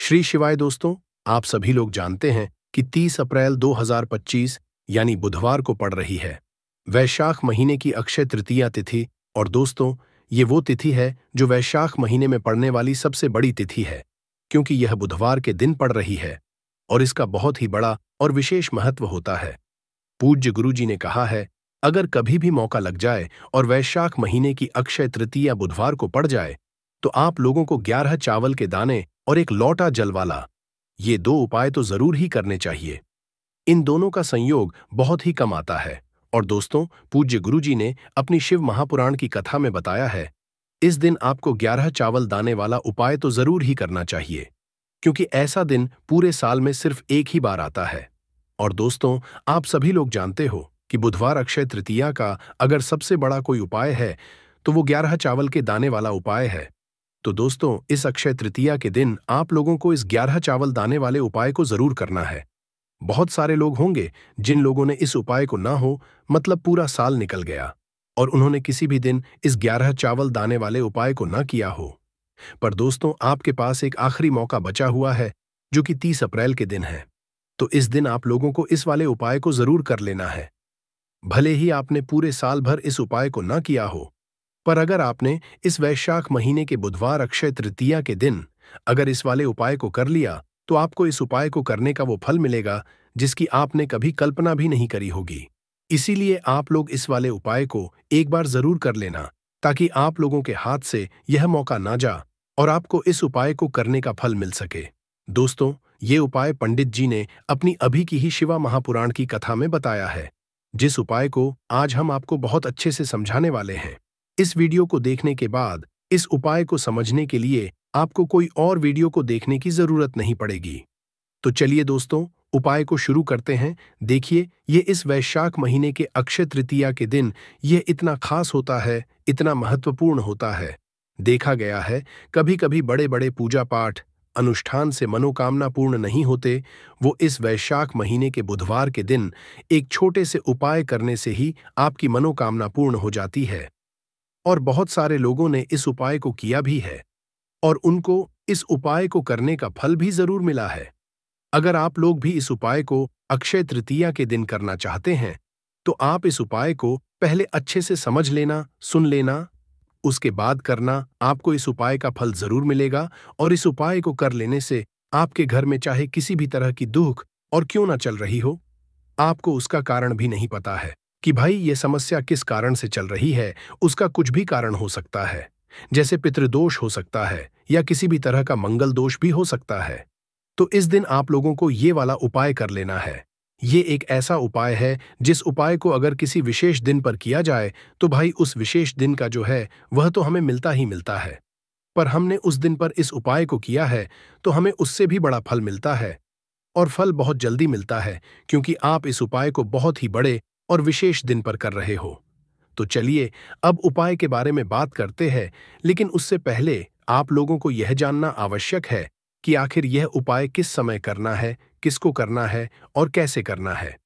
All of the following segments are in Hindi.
श्री शिवाय दोस्तों, आप सभी लोग जानते हैं कि 30 अप्रैल 2025 यानी बुधवार को पड़ रही है वैशाख महीने की अक्षय तृतीया तिथि। और दोस्तों, ये वो तिथि है जो वैशाख महीने में पड़ने वाली सबसे बड़ी तिथि है, क्योंकि यह बुधवार के दिन पड़ रही है और इसका बहुत ही बड़ा और विशेष महत्व होता है। पूज्य गुरुजी ने कहा है, अगर कभी भी मौका लग जाए और वैशाख महीने की अक्षय तृतीया बुधवार को पड़ जाए तो आप लोगों को 11 चावल के दाने और एक लौटा जल वाला, ये दो उपाय तो जरूर ही करने चाहिए। इन दोनों का संयोग बहुत ही कम आता है। और दोस्तों, पूज्य गुरुजी ने अपनी शिव महापुराण की कथा में बताया है, इस दिन आपको 11 चावल दाने वाला उपाय तो जरूर ही करना चाहिए, क्योंकि ऐसा दिन पूरे साल में सिर्फ एक ही बार आता है। और दोस्तों, आप सभी लोग जानते हो कि बुधवार अक्षय तृतीया का अगर सबसे बड़ा कोई उपाय है तो वो 11 चावल के दाने वाला उपाय है। तो दोस्तों, इस अक्षय तृतीया के दिन आप लोगों को इस 11 चावल दाने वाले उपाय को जरूर करना है। बहुत सारे लोग होंगे जिन लोगों ने इस उपाय को ना हो, मतलब पूरा साल निकल गया और उन्होंने किसी भी दिन इस 11 चावल दाने वाले उपाय को ना किया हो। पर दोस्तों, आपके पास एक आखिरी मौका बचा हुआ है, जो कि 30 अप्रैल के दिन है। तो इस दिन आप लोगों को इस वाले उपाय को जरूर कर लेना है। भले ही आपने पूरे साल भर इस उपाय को ना किया हो, पर अगर आपने इस वैशाख महीने के बुधवार अक्षय तृतीया के दिन अगर इस वाले उपाय को कर लिया तो आपको इस उपाय को करने का वो फल मिलेगा जिसकी आपने कभी कल्पना भी नहीं करी होगी। इसीलिए आप लोग इस वाले उपाय को एक बार जरूर कर लेना, ताकि आप लोगों के हाथ से यह मौका ना जा और आपको इस उपाय को करने का फल मिल सके। दोस्तों, ये उपाय पंडित जी ने अपनी अभी की ही शिवा महापुराण की कथा में बताया है, जिस उपाय को आज हम आपको बहुत अच्छे से समझाने वाले हैं। इस वीडियो को देखने के बाद इस उपाय को समझने के लिए आपको कोई और वीडियो को देखने की जरूरत नहीं पड़ेगी। तो चलिए दोस्तों, उपाय को शुरू करते हैं। देखिए, ये इस वैशाख महीने के अक्षय तृतीया के दिन यह इतना खास होता है, इतना महत्वपूर्ण होता है। देखा गया है, कभी कभी बड़े बड़े पूजा पाठ अनुष्ठान से मनोकामना पूर्ण नहीं होते, वो इस वैशाख महीने के बुधवार के दिन एक छोटे से उपाय करने से ही आपकी मनोकामना पूर्ण हो जाती है। और बहुत सारे लोगों ने इस उपाय को किया भी है और उनको इस उपाय को करने का फल भी जरूर मिला है। अगर आप लोग भी इस उपाय को अक्षय तृतीया के दिन करना चाहते हैं तो आप इस उपाय को पहले अच्छे से समझ लेना, सुन लेना, उसके बाद करना। आपको इस उपाय का फल जरूर मिलेगा और इस उपाय को कर लेने से आपके घर में चाहे किसी भी तरह की दुख और क्यों ना चल रही हो, आपको उसका कारण भी नहीं पता है कि भाई ये समस्या किस कारण से चल रही है। उसका कुछ भी कारण हो सकता है, जैसे पितृदोष हो सकता है या किसी भी तरह का मंगल दोष भी हो सकता है। तो इस दिन आप लोगों को ये वाला उपाय कर लेना है। ये एक ऐसा उपाय है जिस उपाय को अगर किसी विशेष दिन पर किया जाए तो भाई उस विशेष दिन का जो है वह तो हमें मिलता ही मिलता है, पर हमने उस दिन पर इस उपाय को किया है तो हमें उससे भी बड़ा फल मिलता है। और फल बहुत जल्दी मिलता है, क्योंकि आप इस उपाय को बहुत ही बड़े और विशेष दिन पर कर रहे हो। तो चलिए अब उपाय के बारे में बात करते हैं, लेकिन उससे पहले आप लोगों को यह जानना आवश्यक है कि आखिर यह उपाय किस समय करना है, किसको करना है और कैसे करना है।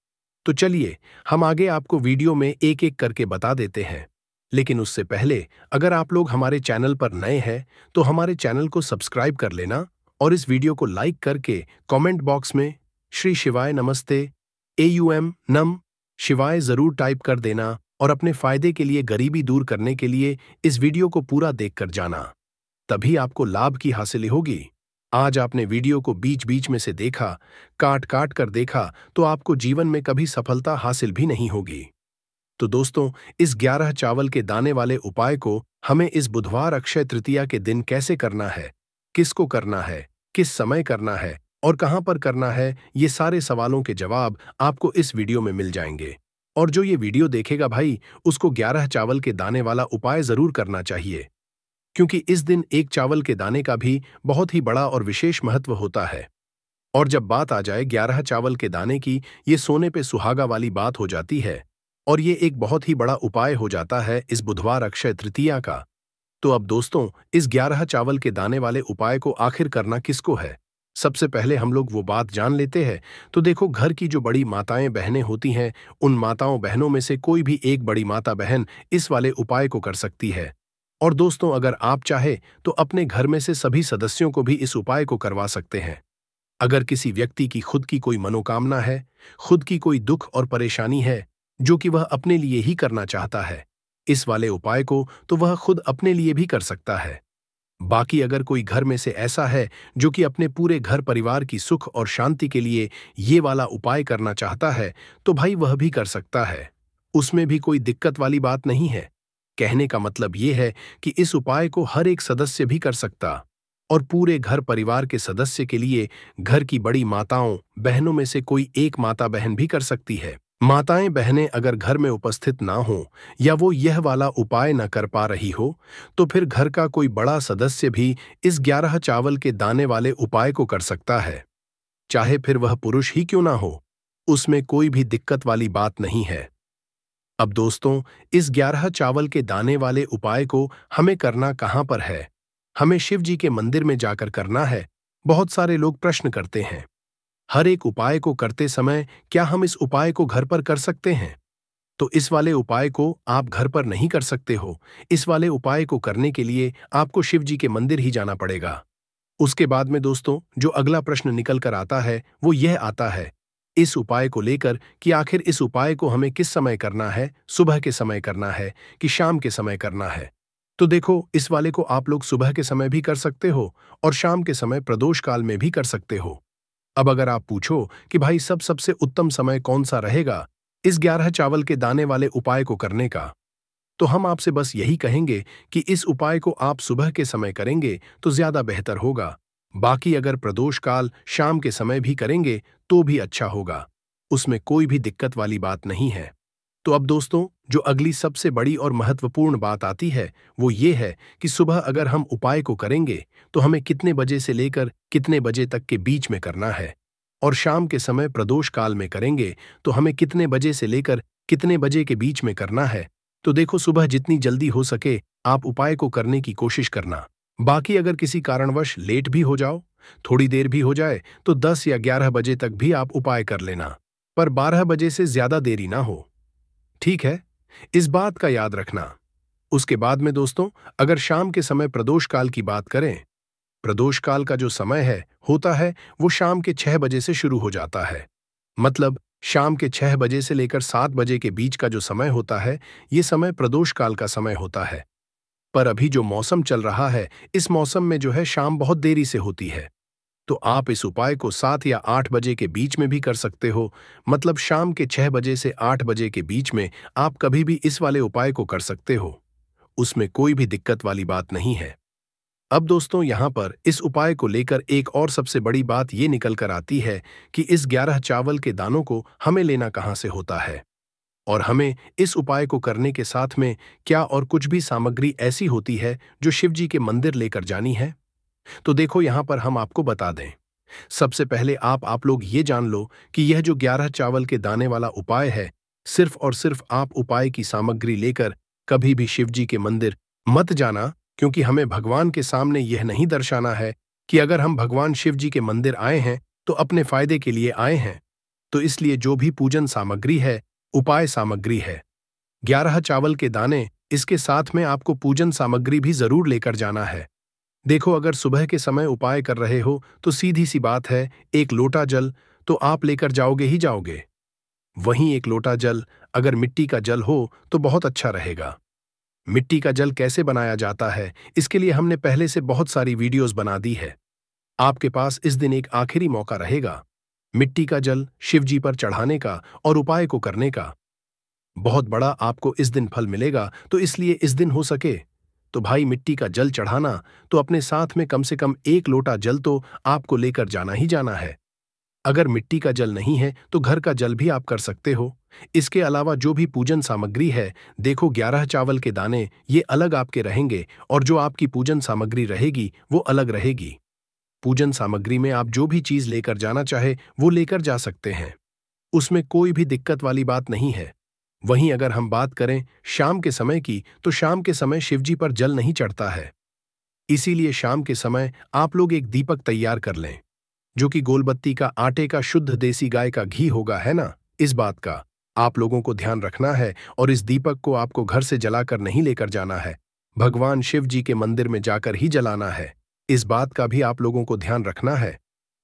तो चलिए हम आगे आपको वीडियो में एक एक करके बता देते हैं। लेकिन उससे पहले अगर आप लोग हमारे चैनल पर नए हैं तो हमारे चैनल को सब्सक्राइब कर लेना और इस वीडियो को लाइक करके कमेंट बॉक्स में श्री शिवाय नमस्ते AUM नम शिवाय जरूर टाइप कर देना और अपने फायदे के लिए, गरीबी दूर करने के लिए इस वीडियो को पूरा देखकर जाना, तभी आपको लाभ की हासिल होगी। आज आपने वीडियो को बीच बीच में से देखा, काट काट कर देखा, तो आपको जीवन में कभी सफलता हासिल भी नहीं होगी। तो दोस्तों, इस 11 चावल के दाने वाले उपाय को हमें इस बुधवार अक्षय तृतीया के दिन कैसे करना है, किसको करना है, किस समय करना है और कहां पर करना है, ये सारे सवालों के जवाब आपको इस वीडियो में मिल जाएंगे। और जो ये वीडियो देखेगा भाई, उसको 11 चावल के दाने वाला उपाय जरूर करना चाहिए, क्योंकि इस दिन एक चावल के दाने का भी बहुत ही बड़ा और विशेष महत्व होता है। और जब बात आ जाए 11 चावल के दाने की, ये सोने पे सुहागा वाली बात हो जाती है और ये एक बहुत ही बड़ा उपाय हो जाता है इस बुधवार अक्षय तृतीया का। तो अब दोस्तों, इस 11 चावल के दाने वाले उपाय को आखिर करना किसको है, सबसे पहले हम लोग वो बात जान लेते हैं। तो देखो, घर की जो बड़ी माताएं बहनें होती हैं, उन माताओं बहनों में से कोई भी एक बड़ी माता बहन इस वाले उपाय को कर सकती है। और दोस्तों, अगर आप चाहे तो अपने घर में से सभी सदस्यों को भी इस उपाय को करवा सकते हैं। अगर किसी व्यक्ति की खुद की कोई मनोकामना है, खुद की कोई दुख और परेशानी है, जो कि वह अपने लिए ही करना चाहता है, इस वाले उपाय को तो वह खुद अपने लिए भी कर सकता है। बाकी अगर कोई घर में से ऐसा है जो कि अपने पूरे घर परिवार की सुख और शांति के लिए ये वाला उपाय करना चाहता है, तो भाई वह भी कर सकता है। उसमें भी कोई दिक्कत वाली बात नहीं है। कहने का मतलब ये है कि इस उपाय को हर एक सदस्य भी कर सकता, और पूरे घर परिवार के सदस्य के लिए घर की बड़ी माताओं बहनों में से कोई एक माता बहन भी कर सकती है। माताएं बहनें अगर घर में उपस्थित ना हो या वो यह वाला उपाय न कर पा रही हो, तो फिर घर का कोई बड़ा सदस्य भी इस 11 चावल के दाने वाले उपाय को कर सकता है, चाहे फिर वह पुरुष ही क्यों ना हो। उसमें कोई भी दिक्कत वाली बात नहीं है। अब दोस्तों, इस 11 चावल के दाने वाले उपाय को हमें करना कहाँ पर है? हमें शिव जी के मंदिर में जाकर करना है। बहुत सारे लोग प्रश्न करते हैं, हर एक उपाय को करते समय क्या हम इस उपाय को घर पर कर सकते हैं? तो इस वाले उपाय को आप घर पर नहीं कर सकते हो। इस वाले उपाय को करने के लिए आपको शिव जी के मंदिर ही जाना पड़ेगा। उसके बाद में दोस्तों, जो अगला प्रश्न निकल कर आता है वो यह आता है इस उपाय को लेकर कि आखिर इस उपाय को हमें किस समय करना है, सुबह के समय करना है कि शाम के समय करना है? तो देखो, इस वाले को आप लोग सुबह के समय भी कर सकते हो और शाम के समय प्रदोष काल में भी कर सकते हो। अब अगर आप पूछो कि भाई सबसे उत्तम समय कौन सा रहेगा इस 11 चावल के दाने वाले उपाय को करने का, तो हम आपसे बस यही कहेंगे कि इस उपाय को आप सुबह के समय करेंगे तो ज्यादा बेहतर होगा। बाकी अगर प्रदोष काल शाम के समय भी करेंगे तो भी अच्छा होगा। उसमें कोई भी दिक्कत वाली बात नहीं है। तो अब दोस्तों, जो अगली सबसे बड़ी और महत्वपूर्ण बात आती है वो ये है कि सुबह अगर हम उपाय को करेंगे तो हमें कितने बजे से लेकर कितने बजे तक के बीच में करना है, और शाम के समय प्रदोष काल में करेंगे तो हमें कितने बजे से लेकर कितने बजे के बीच में करना है। तो देखो, सुबह जितनी जल्दी हो सके आप उपाय को करने की कोशिश करना। बाकी अगर किसी कारणवश लेट भी हो जाओ, थोड़ी देर भी हो जाए, तो 10 या 11 बजे तक भी आप उपाय कर लेना, पर 12 बजे से ज्यादा देरी ना हो। ठीक है, इस बात का याद रखना। उसके बाद में दोस्तों, अगर शाम के समय प्रदोष काल की बात करें, प्रदोष काल का जो समय है होता है वो शाम के 6 बजे से शुरू हो जाता है। मतलब शाम के 6 बजे से लेकर 7 बजे के बीच का जो समय होता है, ये समय प्रदोष काल का समय होता है। पर अभी जो मौसम चल रहा है, इस मौसम में जो है शाम बहुत देरी से होती है, तो आप इस उपाय को 7 या 8 बजे के बीच में भी कर सकते हो। मतलब शाम के 6 बजे से 8 बजे के बीच में आप कभी भी इस वाले उपाय को कर सकते हो। उसमें कोई भी दिक्कत वाली बात नहीं है। अब दोस्तों, यहाँ पर इस उपाय को लेकर एक और सबसे बड़ी बात ये निकल कर आती है कि इस 11 चावल के दानों को हमें लेना कहाँ से होता है, और हमें इस उपाय को करने के साथ में क्या और कुछ भी सामग्री ऐसी होती है जो शिव जी के मंदिर लेकर जानी है। तो देखो, यहाँ पर हम आपको बता दें। सबसे पहले आप लोग ये जान लो कि यह जो 11 चावल के दाने वाला उपाय है, सिर्फ और सिर्फ आप उपाय की सामग्री लेकर कभी भी शिव जी के मंदिर मत जाना, क्योंकि हमें भगवान के सामने यह नहीं दर्शाना है कि अगर हम भगवान शिव जी के मंदिर आए हैं तो अपने फायदे के लिए आए हैं। तो इसलिए जो भी पूजन सामग्री है, उपाय सामग्री है, 11 चावल के दाने, इसके साथ में आपको पूजन सामग्री भी जरूर लेकर जाना है। देखो, अगर सुबह के समय उपाय कर रहे हो तो सीधी सी बात है, एक लोटा जल तो आप लेकर जाओगे ही जाओगे। वहीं एक लोटा जल अगर मिट्टी का जल हो तो बहुत अच्छा रहेगा। मिट्टी का जल कैसे बनाया जाता है, इसके लिए हमने पहले से बहुत सारी वीडियोस बना दी है। आपके पास इस दिन एक आखिरी मौका रहेगा मिट्टी का जल शिव जी पर चढ़ाने का और उपाय को करने का। बहुत बड़ा आपको इस दिन फल मिलेगा, तो इसलिए इस दिन हो सके तो भाई मिट्टी का जल चढ़ाना, तो अपने साथ में कम से कम एक लोटा जल तो आपको लेकर जाना ही जाना है। अगर मिट्टी का जल नहीं है तो घर का जल भी आप कर सकते हो। इसके अलावा जो भी पूजन सामग्री है, देखो 11 चावल के दाने ये अलग आपके रहेंगे, और जो आपकी पूजन सामग्री रहेगी वो अलग रहेगी। पूजन सामग्री में आप जो भी चीज लेकर जाना चाहे वो लेकर जा सकते हैं। उसमें कोई भी दिक्कत वाली बात नहीं है। वहीं अगर हम बात करें शाम के समय की, तो शाम के समय शिवजी पर जल नहीं चढ़ता है। इसीलिए शाम के समय आप लोग एक दीपक तैयार कर लें, जो कि गोलबत्ती का आटे का शुद्ध देसी गाय का घी होगा, है ना। इस बात का आप लोगों को ध्यान रखना है, और इस दीपक को आपको घर से जलाकर नहीं लेकर जाना है, भगवान शिव जी के मंदिर में जाकर ही जलाना है। इस बात का भी आप लोगों को ध्यान रखना है।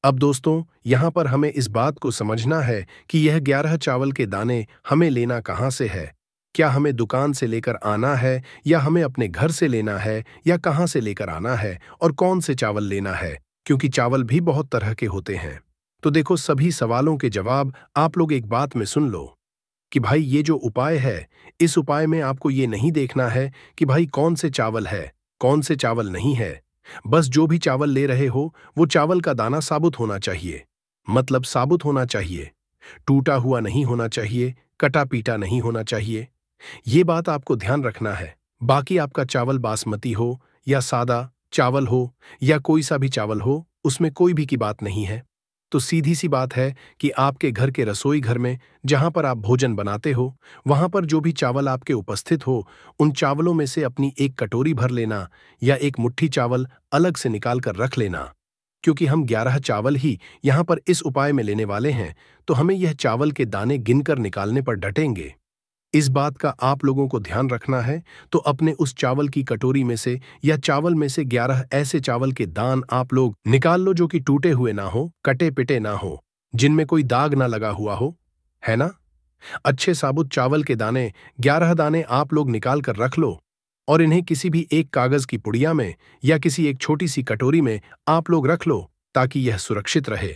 अब दोस्तों, यहाँ पर हमें इस बात को समझना है कि यह 11 चावल के दाने हमें लेना कहाँ से है। क्या हमें दुकान से लेकर आना है, या हमें अपने घर से लेना है, या कहाँ से लेकर आना है, और कौन से चावल लेना है, क्योंकि चावल भी बहुत तरह के होते हैं। तो देखो, सभी सवालों के जवाब आप लोग एक बात में सुन लो कि भाई ये जो उपाय है, इस उपाय में आपको ये नहीं देखना है कि भाई कौन से चावल है, कौन से चावल नहीं है। बस जो भी चावल ले रहे हो, वो चावल का दाना साबुत होना चाहिए। मतलब साबुत होना चाहिए, टूटा हुआ नहीं होना चाहिए, कटा पीटा नहीं होना चाहिए। ये बात आपको ध्यान रखना है। बाकी आपका चावल बासमती हो या सादा चावल हो या कोई सा भी चावल हो, उसमें कोई भी की बात नहीं है। तो सीधी सी बात है कि आपके घर के रसोई घर में जहां पर आप भोजन बनाते हो, वहां पर जो भी चावल आपके उपस्थित हो, उन चावलों में से अपनी एक कटोरी भर लेना या एक मुट्ठी चावल अलग से निकाल कर रख लेना। क्योंकि हम 11 चावल ही यहां पर इस उपाय में लेने वाले हैं, तो हमें यह चावल के दाने गिनकर निकालने पर डटेंगे। इस बात का आप लोगों को ध्यान रखना है। तो अपने उस चावल की कटोरी में से या चावल में से 11 ऐसे चावल के दान आप लोग निकाल लो जो कि टूटे हुए ना हो, कटे पिटे ना हो, जिनमें कोई दाग ना लगा हुआ हो, है ना। अच्छे साबुत चावल के दाने 11 दाने आप लोग निकाल कर रख लो, और इन्हें किसी भी एक कागज की पुड़िया में या किसी एक छोटी सी कटोरी में आप लोग रख लो, ताकि यह सुरक्षित रहे।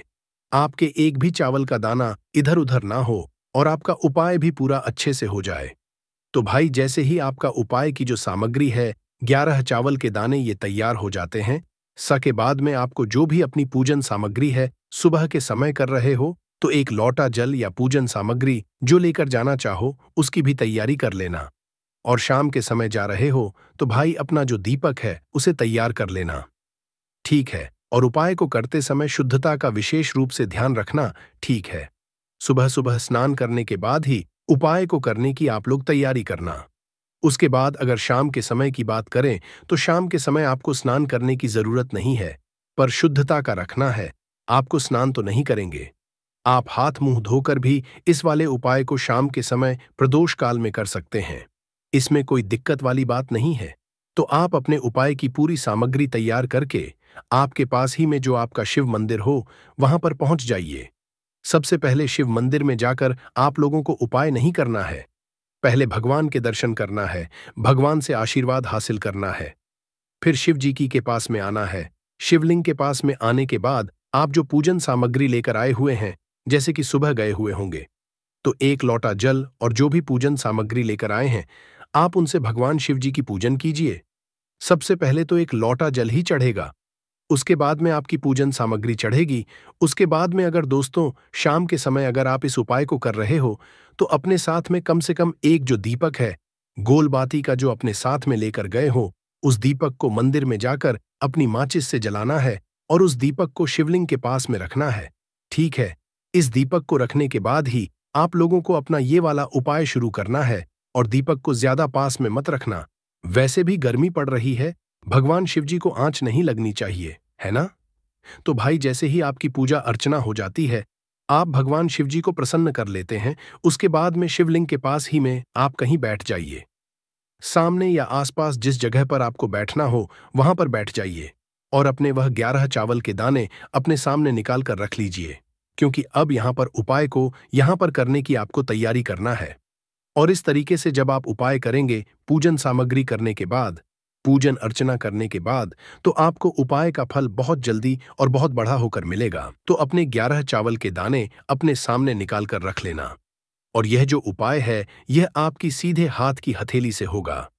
आपके एक भी चावल का दाना इधर उधर ना हो, और आपका उपाय भी पूरा अच्छे से हो जाए। तो भाई, जैसे ही आपका उपाय की जो सामग्री है, 11 चावल के दाने ये तैयार हो जाते हैं, के बाद में आपको जो भी अपनी पूजन सामग्री है, सुबह के समय कर रहे हो, तो एक लौटा जल या पूजन सामग्री जो लेकर जाना चाहो, उसकी भी तैयारी कर लेना। और शाम के समय जा रहे हो, तो भाई अपना जो दीपक है, उसे तैयार कर लेना। ठीक है। और उपाय को करते समय शुद्धता का विशेष रूप से ध्यान रखना। ठीक है। सुबह सुबह स्नान करने के बाद ही उपाय को करने की आप लोग तैयारी करना। उसके बाद अगर शाम के समय की बात करें, तो शाम के समय आपको स्नान करने की जरूरत नहीं है, पर शुद्धता का रखना है। आपको स्नान तो नहीं करेंगे, आप हाथ मुंह धोकर भी इस वाले उपाय को शाम के समय प्रदोष काल में कर सकते हैं। इसमें कोई दिक्कत वाली बात नहीं है। तो आप अपने उपाय की पूरी सामग्री तैयार करके आपके पास ही में जो आपका शिव मंदिर हो, वहां पर पहुंच जाइए। सबसे पहले शिव मंदिर में जाकर आप लोगों को उपाय नहीं करना है, पहले भगवान के दर्शन करना है, भगवान से आशीर्वाद हासिल करना है। फिर शिव जी की के पास में आना है। शिवलिंग के पास में आने के बाद आप जो पूजन सामग्री लेकर आए हुए हैं, जैसे कि सुबह गए हुए होंगे, तो एक लोटा जल और जो भी पूजन सामग्री लेकर आए हैं, आप उनसे भगवान शिव जी की पूजन कीजिए। सबसे पहले तो एक लोटा जल ही चढ़ेगा, उसके बाद में आपकी पूजन सामग्री चढ़ेगी। उसके बाद में अगर दोस्तों शाम के समय अगर आप इस उपाय को कर रहे हो, तो अपने साथ में कम से कम एक जो दीपक है, गोल बाती का जो अपने साथ में लेकर गए हो, उस दीपक को मंदिर में जाकर अपनी माचिस से जलाना है और उस दीपक को शिवलिंग के पास में रखना है। ठीक है। इस दीपक को रखने के बाद ही आप लोगों को अपना ये वाला उपाय शुरू करना है, और दीपक को ज्यादा पास में मत रखना। वैसे भी गर्मी पड़ रही है, भगवान शिव जी को आंच नहीं लगनी चाहिए, है ना। तो भाई, जैसे ही आपकी पूजा अर्चना हो जाती है, आप भगवान शिव जी को प्रसन्न कर लेते हैं। उसके बाद में शिवलिंग के पास ही में आप कहीं बैठ जाइए। सामने या आसपास जिस जगह पर आपको बैठना हो, वहां पर बैठ जाइए, और अपने वह 11 चावल के दाने अपने सामने निकाल कर रख लीजिए, क्योंकि अब यहां पर उपाय को यहां पर करने की आपको तैयारी करना है। और इस तरीके से जब आप उपाय करेंगे, पूजन सामग्री करने के बाद, पूजन अर्चना करने के बाद, तो आपको उपाय का फल बहुत जल्दी और बहुत बड़ा होकर मिलेगा। तो अपने 11 चावल के दाने अपने सामने निकाल कर रख लेना। और यह जो उपाय है, यह आपकी सीधे हाथ की हथेली से होगा,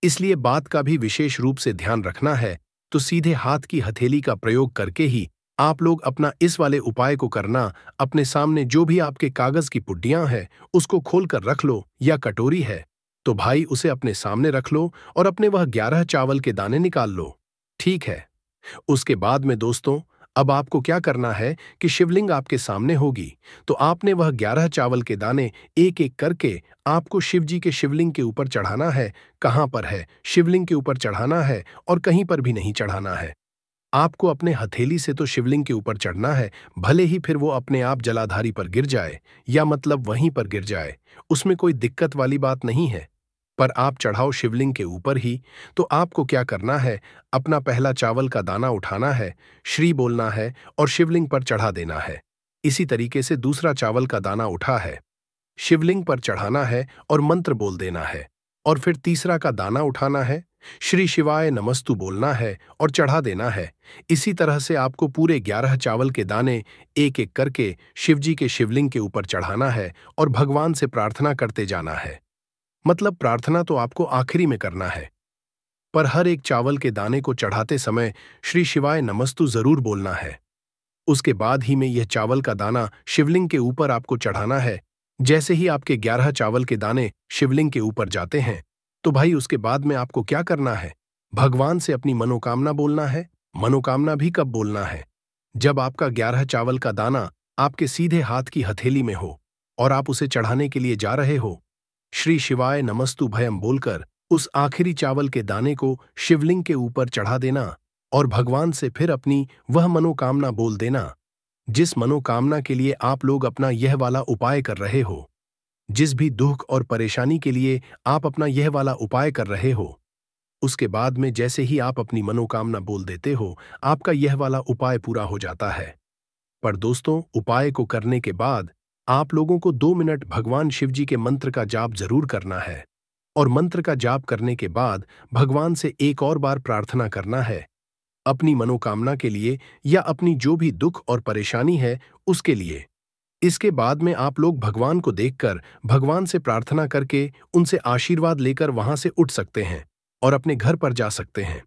इसलिए बात का भी विशेष रूप से ध्यान रखना है। तो सीधे हाथ की हथेली का प्रयोग करके ही आप लोग अपना इस वाले उपाय को करना। अपने सामने जो भी आपके कागज की पुड्डियां हैं, उसको खोलकर रख लो, या कटोरी है तो भाई उसे अपने सामने रख लो और अपने वह 11 चावल के दाने निकाल लो। ठीक है। उसके बाद में दोस्तों, अब आपको क्या करना है कि शिवलिंग आपके सामने होगी, तो आपने वह 11 चावल के दाने एक एक करके आपको शिव जी के शिवलिंग के ऊपर चढ़ाना है। कहां पर है? शिवलिंग के ऊपर चढ़ाना है, और कहीं पर भी नहीं चढ़ाना है। आपको अपने हथेली से तो शिवलिंग के ऊपर चढ़ना है, भले ही फिर वो अपने आप जलाधारी पर गिर जाए, या मतलब वहीं पर गिर जाए, उसमें कोई दिक्कत वाली बात नहीं है। पर आप चढ़ाओ शिवलिंग के ऊपर ही, तो आपको क्या करना है, अपना पहला चावल का दाना उठाना है, श्री बोलना है और शिवलिंग पर चढ़ा देना है। इसी तरीके से दूसरा चावल का दाना उठा है, शिवलिंग पर चढ़ाना है और मंत्र बोल देना है। और फिर तीसरा का दाना उठाना है, श्री शिवाय नमस्तु बोलना है और चढ़ा देना है। इसी तरह से आपको पूरे 11 चावल के दाने एक एक करके शिवजी के शिवलिंग के ऊपर चढ़ाना है और भगवान से प्रार्थना करते जाना है। मतलब प्रार्थना तो आपको आखिरी में करना है, पर हर एक चावल के दाने को चढ़ाते समय श्री शिवाय नमस्तु जरूर बोलना है। उसके बाद ही में यह चावल का दाना शिवलिंग के ऊपर आपको चढ़ाना है। जैसे ही आपके 11 चावल के दाने शिवलिंग के ऊपर जाते हैं, तो भाई उसके बाद में आपको क्या करना है, भगवान से अपनी मनोकामना बोलना है। मनोकामना भी कब बोलना है, जब आपका 11 चावल का दाना आपके सीधे हाथ की हथेली में हो और आप उसे चढ़ाने के लिए जा रहे हो। श्री शिवाय नमस्तु भयम बोलकर उस आखिरी चावल के दाने को शिवलिंग के ऊपर चढ़ा देना और भगवान से फिर अपनी वह मनोकामना बोल देना, जिस मनोकामना के लिए आप लोग अपना यह वाला उपाय कर रहे हो। जिस भी दुख और परेशानी के लिए आप अपना यह वाला उपाय कर रहे हो, उसके बाद में जैसे ही आप अपनी मनोकामना बोल देते हो, आपका यह वाला उपाय पूरा हो जाता है। पर दोस्तों, उपाय को करने के बाद आप लोगों को 2 मिनट भगवान शिवजी के मंत्र का जाप जरूर करना है और मंत्र का जाप करने के बाद भगवान से एक और बार प्रार्थना करना है अपनी मनोकामना के लिए या अपनी जो भी दुख और परेशानी है उसके लिए। इसके बाद में आप लोग भगवान को देखकर भगवान से प्रार्थना करके उनसे आशीर्वाद लेकर वहां से उठ सकते हैं और अपने घर पर जा सकते हैं।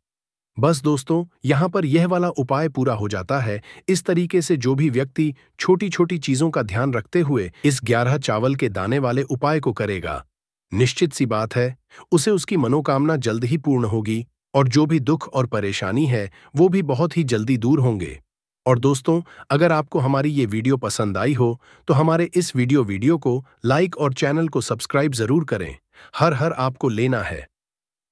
बस दोस्तों, यहाँ पर यह वाला उपाय पूरा हो जाता है। इस तरीके से जो भी व्यक्ति छोटी छोटी चीजों का ध्यान रखते हुए इस 11 चावल के दाने वाले उपाय को करेगा, निश्चित सी बात है उसे उसकी मनोकामना जल्द ही पूर्ण होगी और जो भी दुख और परेशानी है वो भी बहुत ही जल्दी दूर होंगे। और दोस्तों, अगर आपको हमारी ये वीडियो पसंद आई हो तो हमारे इस वीडियो को लाइक और चैनल को सब्सक्राइब जरूर करें। हर हर आपको लेना है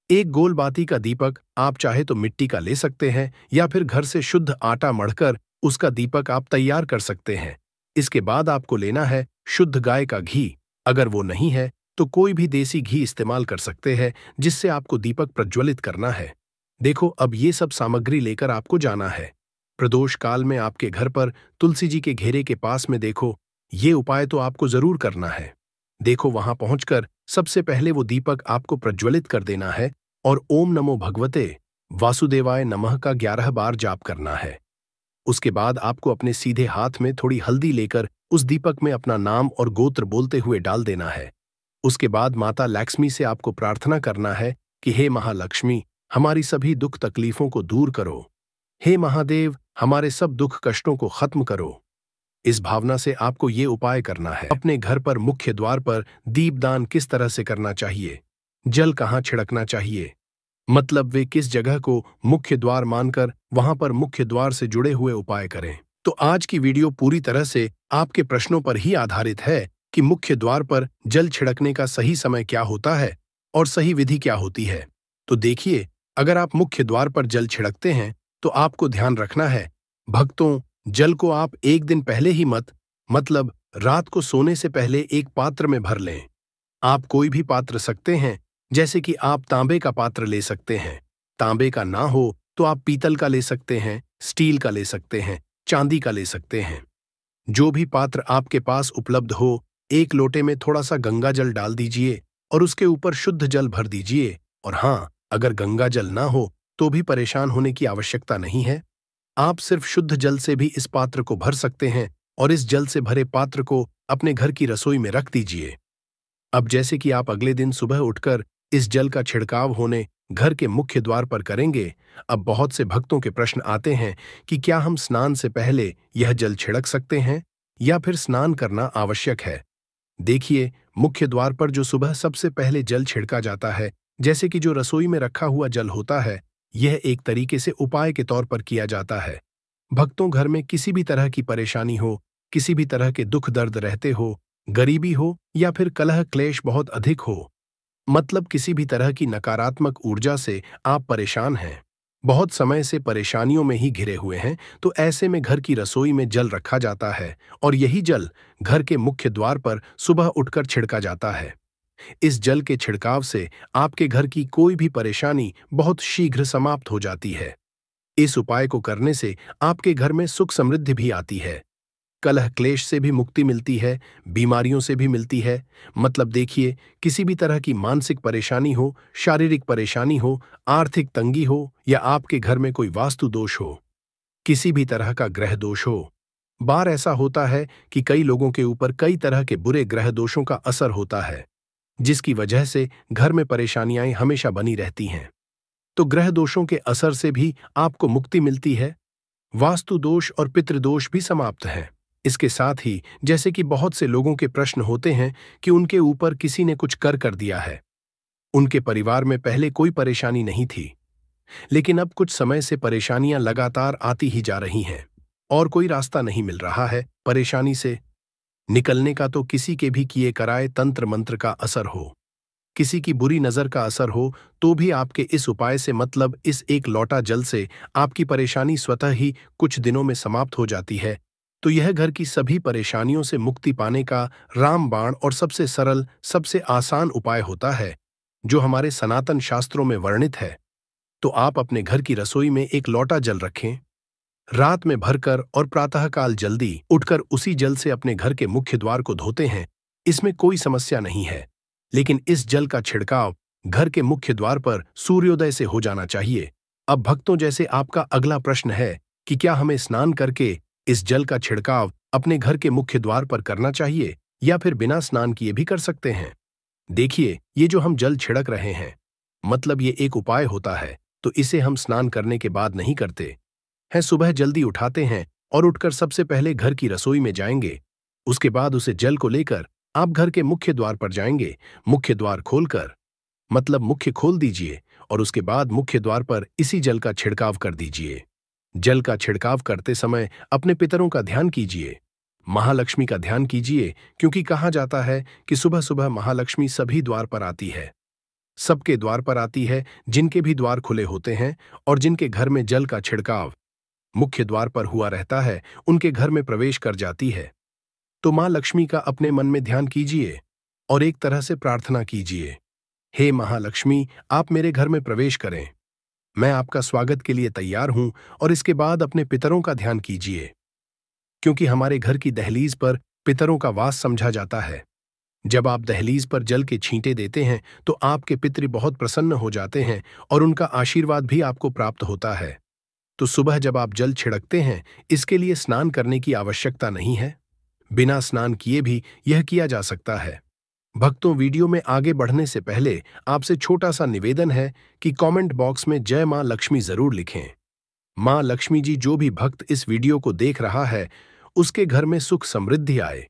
एक गोल बाती का दीपक। आप चाहे तो मिट्टी का ले सकते हैं या फिर घर से शुद्ध आटा मढ़कर उसका दीपक आप तैयार कर सकते हैं। इसके बाद आपको लेना है शुद्ध गाय का घी। अगर वो नहीं है तो कोई भी देसी घी इस्तेमाल कर सकते हैं, जिससे आपको दीपक प्रज्वलित करना है। देखो, अब ये सब सामग्री लेकर आपको जाना है प्रदोष काल में आपके घर पर तुलसी जी के घेरे के पास में। देखो, ये उपाय तो आपको जरूर करना है। देखो, वहां पहुंचकर सबसे पहले वो दीपक आपको प्रज्वलित कर देना है और ओम नमो भगवते वासुदेवाय नमः का 11 बार जाप करना है। उसके बाद आपको अपने सीधे हाथ में थोड़ी हल्दी लेकर उस दीपक में अपना नाम और गोत्र बोलते हुए डाल देना है। उसके बाद माता लक्ष्मी से आपको प्रार्थना करना है कि हे महालक्ष्मी, हमारी सभी दुख तकलीफों को दूर करो। हे महादेव, हमारे सब दुख कष्टों को खत्म करो। इस भावना से आपको ये उपाय करना है। अपने घर पर मुख्य द्वार पर दीपदान किस तरह से करना चाहिए, जल कहाँ छिड़कना चाहिए, मतलब वे किस जगह को मुख्य द्वार मानकर वहां पर मुख्य द्वार से जुड़े हुए उपाय करें। तो आज की वीडियो पूरी तरह से आपके प्रश्नों पर ही आधारित है कि मुख्य द्वार पर जल छिड़कने का सही समय क्या होता है और सही विधि क्या होती है। तो देखिए, अगर आप मुख्य द्वार पर जल छिड़कते हैं तो आपको ध्यान रखना है भक्तों, जल को आप एक दिन पहले ही मतलब रात को सोने से पहले एक पात्र में भर लें। आप कोई भी पात्र सकते हैं, जैसे कि आप तांबे का पात्र ले सकते हैं। तांबे का ना हो तो आप पीतल का ले सकते हैं, स्टील का ले सकते हैं, चांदी का ले सकते हैं। जो भी पात्र आपके पास उपलब्ध हो, एक लोटे में थोड़ा सा गंगा जल डाल दीजिए और उसके ऊपर शुद्ध जल भर दीजिए। और हाँ, अगर गंगा जल ना हो तो भी परेशान होने की आवश्यकता नहीं है। आप सिर्फ शुद्ध जल से भी इस पात्र को भर सकते हैं और इस जल से भरे पात्र को अपने घर की रसोई में रख दीजिए। अब जैसे कि आप अगले दिन सुबह उठकर इस जल का छिड़काव होने घर के मुख्य द्वार पर करेंगे। अब बहुत से भक्तों के प्रश्न आते हैं कि क्या हम स्नान से पहले यह जल छिड़क सकते हैं या फिर स्नान करना आवश्यक है। देखिए, मुख्य द्वार पर जो सुबह सबसे पहले जल छिड़का जाता है, जैसे कि जो रसोई में रखा हुआ जल होता है, यह एक तरीके से उपाय के तौर पर किया जाता है। भक्तों, घर में किसी भी तरह की परेशानी हो, किसी भी तरह के दुख दर्द रहते हो, गरीबी हो या फिर कलह क्लेश बहुत अधिक हो, मतलब किसी भी तरह की नकारात्मक ऊर्जा से आप परेशान हैं, बहुत समय से परेशानियों में ही घिरे हुए हैं, तो ऐसे में घर की रसोई में जल रखा जाता है और यही जल घर के मुख्य द्वार पर सुबह उठकर छिड़का जाता है। इस जल के छिड़काव से आपके घर की कोई भी परेशानी बहुत शीघ्र समाप्त हो जाती है। इस उपाय को करने से आपके घर में सुख समृद्धि भी आती है, कलह क्लेश से भी मुक्ति मिलती है, बीमारियों से भी मिलती है। मतलब देखिए, किसी भी तरह की मानसिक परेशानी हो, शारीरिक परेशानी हो, आर्थिक तंगी हो या आपके घर में कोई वास्तु दोष हो, किसी भी तरह का ग्रह दोष हो। बार ऐसा होता है कि कई लोगों के ऊपर कई तरह के बुरे ग्रह दोषों का असर होता है, जिसकी वजह से घर में परेशानियां हमेशा बनी रहती हैं। तो ग्रह दोषों के असर से भी आपको मुक्ति मिलती है। वास्तु दोष और पितृदोष भी समाप्त हैं। इसके साथ ही जैसे कि बहुत से लोगों के प्रश्न होते हैं कि उनके ऊपर किसी ने कुछ कर दिया है, उनके परिवार में पहले कोई परेशानी नहीं थी, लेकिन अब कुछ समय से परेशानियां लगातार आती ही जा रही हैं और कोई रास्ता नहीं मिल रहा है परेशानी से निकलने का। तो किसी के भी किए कराए तंत्र मंत्र का असर हो, किसी की बुरी नजर का असर हो, तो भी आपके इस उपाय से, मतलब इस एक लोटा जल से, आपकी परेशानी स्वतः ही कुछ दिनों में समाप्त हो जाती है। तो यह घर की सभी परेशानियों से मुक्ति पाने का रामबाण और सबसे सरल, सबसे आसान उपाय होता है, जो हमारे सनातन शास्त्रों में वर्णित है। तो आप अपने घर की रसोई में एक लोटा जल रखें, रात में भरकर और प्रातःकाल जल्दी उठकर उसी जल से अपने घर के मुख्य द्वार को धोते हैं। इसमें कोई समस्या नहीं है, लेकिन इस जल का छिड़काव घर के मुख्य द्वार पर सूर्योदय से हो जाना चाहिए। अब भक्तों, जैसे आपका अगला प्रश्न है कि क्या हमें स्नान करके इस जल का छिड़काव अपने घर के मुख्य द्वार पर करना चाहिए या फिर बिना स्नान किए भी कर सकते हैं। देखिए, ये जो हम जल छिड़क रहे हैं, मतलब ये एक उपाय होता है, तो इसे हम स्नान करने के बाद नहीं करते हैं। सुबह जल्दी उठाते हैं और उठकर सबसे पहले घर की रसोई में जाएंगे। उसके बाद उसे जल को लेकर आप घर के मुख्य द्वार पर जाएंगे। मुख्य द्वार खोलकर, मतलब मुख्य खोल दीजिए और उसके बाद मुख्य द्वार पर इसी जल का छिड़काव कर दीजिए। जल का छिड़काव करते समय अपने पितरों का ध्यान कीजिए, महालक्ष्मी का ध्यान कीजिए, क्योंकि कहा जाता है कि सुबह सुबह महालक्ष्मी सभी द्वार पर आती है, सबके द्वार पर आती है, जिनके भी द्वार खुले होते हैं और जिनके घर में जल का छिड़काव मुख्य द्वार पर हुआ रहता है, उनके घर में प्रवेश कर जाती है। तो मां लक्ष्मी का अपने मन में ध्यान कीजिए और एक तरह से प्रार्थना कीजिए, हे महालक्ष्मी, आप मेरे घर में प्रवेश करें, मैं आपका स्वागत के लिए तैयार हूं। और इसके बाद अपने पितरों का ध्यान कीजिए, क्योंकि हमारे घर की दहलीज पर पितरों का वास समझा जाता है। जब आप दहलीज पर जल के छींटे देते हैं तो आपके पितृ बहुत प्रसन्न हो जाते हैं और उनका आशीर्वाद भी आपको प्राप्त होता है। तो सुबह जब आप जल छिड़कते हैं, इसके लिए स्नान करने की आवश्यकता नहीं है, बिना स्नान किए भी यह किया जा सकता है। भक्तों, वीडियो में आगे बढ़ने से पहले आपसे छोटा सा निवेदन है कि कमेंट बॉक्स में जय मां लक्ष्मी जरूर लिखें। मां लक्ष्मी जी, जो भी भक्त इस वीडियो को देख रहा है, उसके घर में सुख समृद्धि आए,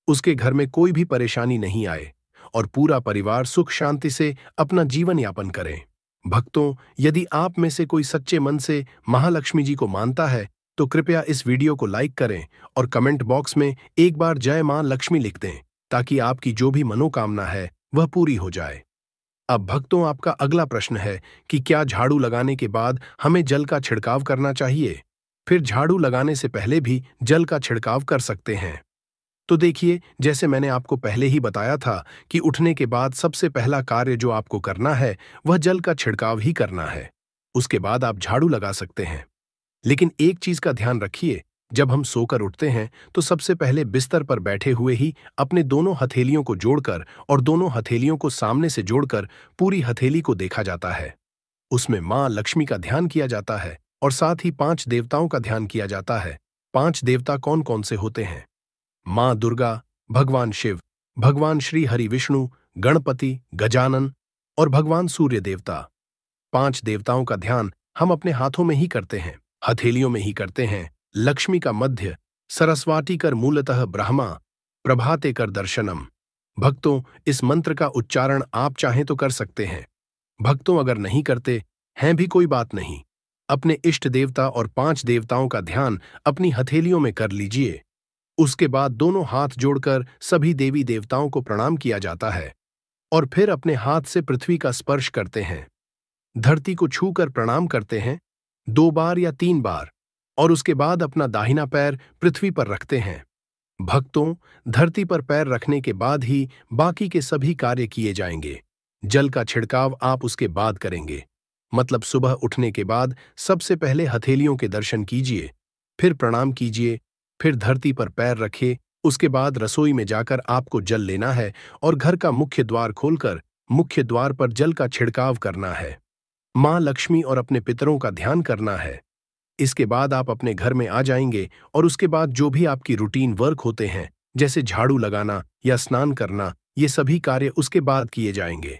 उसके घर में कोई भी परेशानी नहीं आए और पूरा परिवार सुख शांति से अपना जीवन यापन करे। भक्तों, यदि आप में से कोई सच्चे मन से महालक्ष्मी जी को मानता है, तो कृपया इस वीडियो को लाइक करें और कमेंट बॉक्स में एक बार जय मां लक्ष्मी लिख दें, ताकि आपकी जो भी मनोकामना है वह पूरी हो जाए। अब भक्तों, आपका अगला प्रश्न है कि क्या झाड़ू लगाने के बाद हमें जल का छिड़काव करना चाहिए, फिर झाड़ू लगाने से पहले भी जल का छिड़काव कर सकते हैं। तो देखिए, जैसे मैंने आपको पहले ही बताया था कि उठने के बाद सबसे पहला कार्य जो आपको करना है वह जल का छिड़काव ही करना है। उसके बाद आप झाड़ू लगा सकते हैं। लेकिन एक चीज का ध्यान रखिए, जब हम सोकर उठते हैं तो सबसे पहले बिस्तर पर बैठे हुए ही अपने दोनों हथेलियों को जोड़कर और दोनों हथेलियों को सामने से जोड़कर पूरी हथेली को देखा जाता है। उसमें मां लक्ष्मी का ध्यान किया जाता है और साथ ही 5 देवताओं का ध्यान किया जाता है। 5 देवता कौन कौन से होते हैं? मां दुर्गा, भगवान शिव, भगवान श्री हरि विष्णु, गणपति, गजानन और भगवान सूर्य देवता। 5 देवताओं का ध्यान हम अपने हाथों में ही करते हैं, हथेलियों में ही करते हैं। लक्ष्मी का मध्य, सरस्वती कर मूलतः ब्रह्मा, प्रभाते कर दर्शनम। भक्तों, इस मंत्र का उच्चारण आप चाहें तो कर सकते हैं। भक्तों, अगर नहीं करते हैं भी कोई बात नहीं, अपने इष्ट देवता और 5 देवताओं का ध्यान अपनी हथेलियों में कर लीजिए। उसके बाद दोनों हाथ जोड़कर सभी देवी देवताओं को प्रणाम किया जाता है और फिर अपने हाथ से पृथ्वी का स्पर्श करते हैं, धरती को छूकर प्रणाम करते हैं 2 बार या 3 बार, और उसके बाद अपना दाहिना पैर पृथ्वी पर रखते हैं भक्तों, धरती पर पैर रखने के बाद ही बाकी के सभी कार्य किए जाएंगे। जल का छिड़काव आप उसके बाद करेंगे। मतलब सुबह उठने के बाद सबसे पहले हथेलियों के दर्शन कीजिए, फिर प्रणाम कीजिए, फिर धरती पर पैर रखिए। उसके बाद रसोई में जाकर आपको जल लेना है और घर का मुख्य द्वार खोलकर मुख्य द्वार पर जल का छिड़काव करना है। माँ लक्ष्मी और अपने पितरों का ध्यान करना है। इसके बाद आप अपने घर में आ जाएंगे और उसके बाद जो भी आपकी रूटीन वर्क होते हैं, जैसे झाड़ू लगाना या स्नान करना, ये सभी कार्य उसके बाद किए जाएंगे।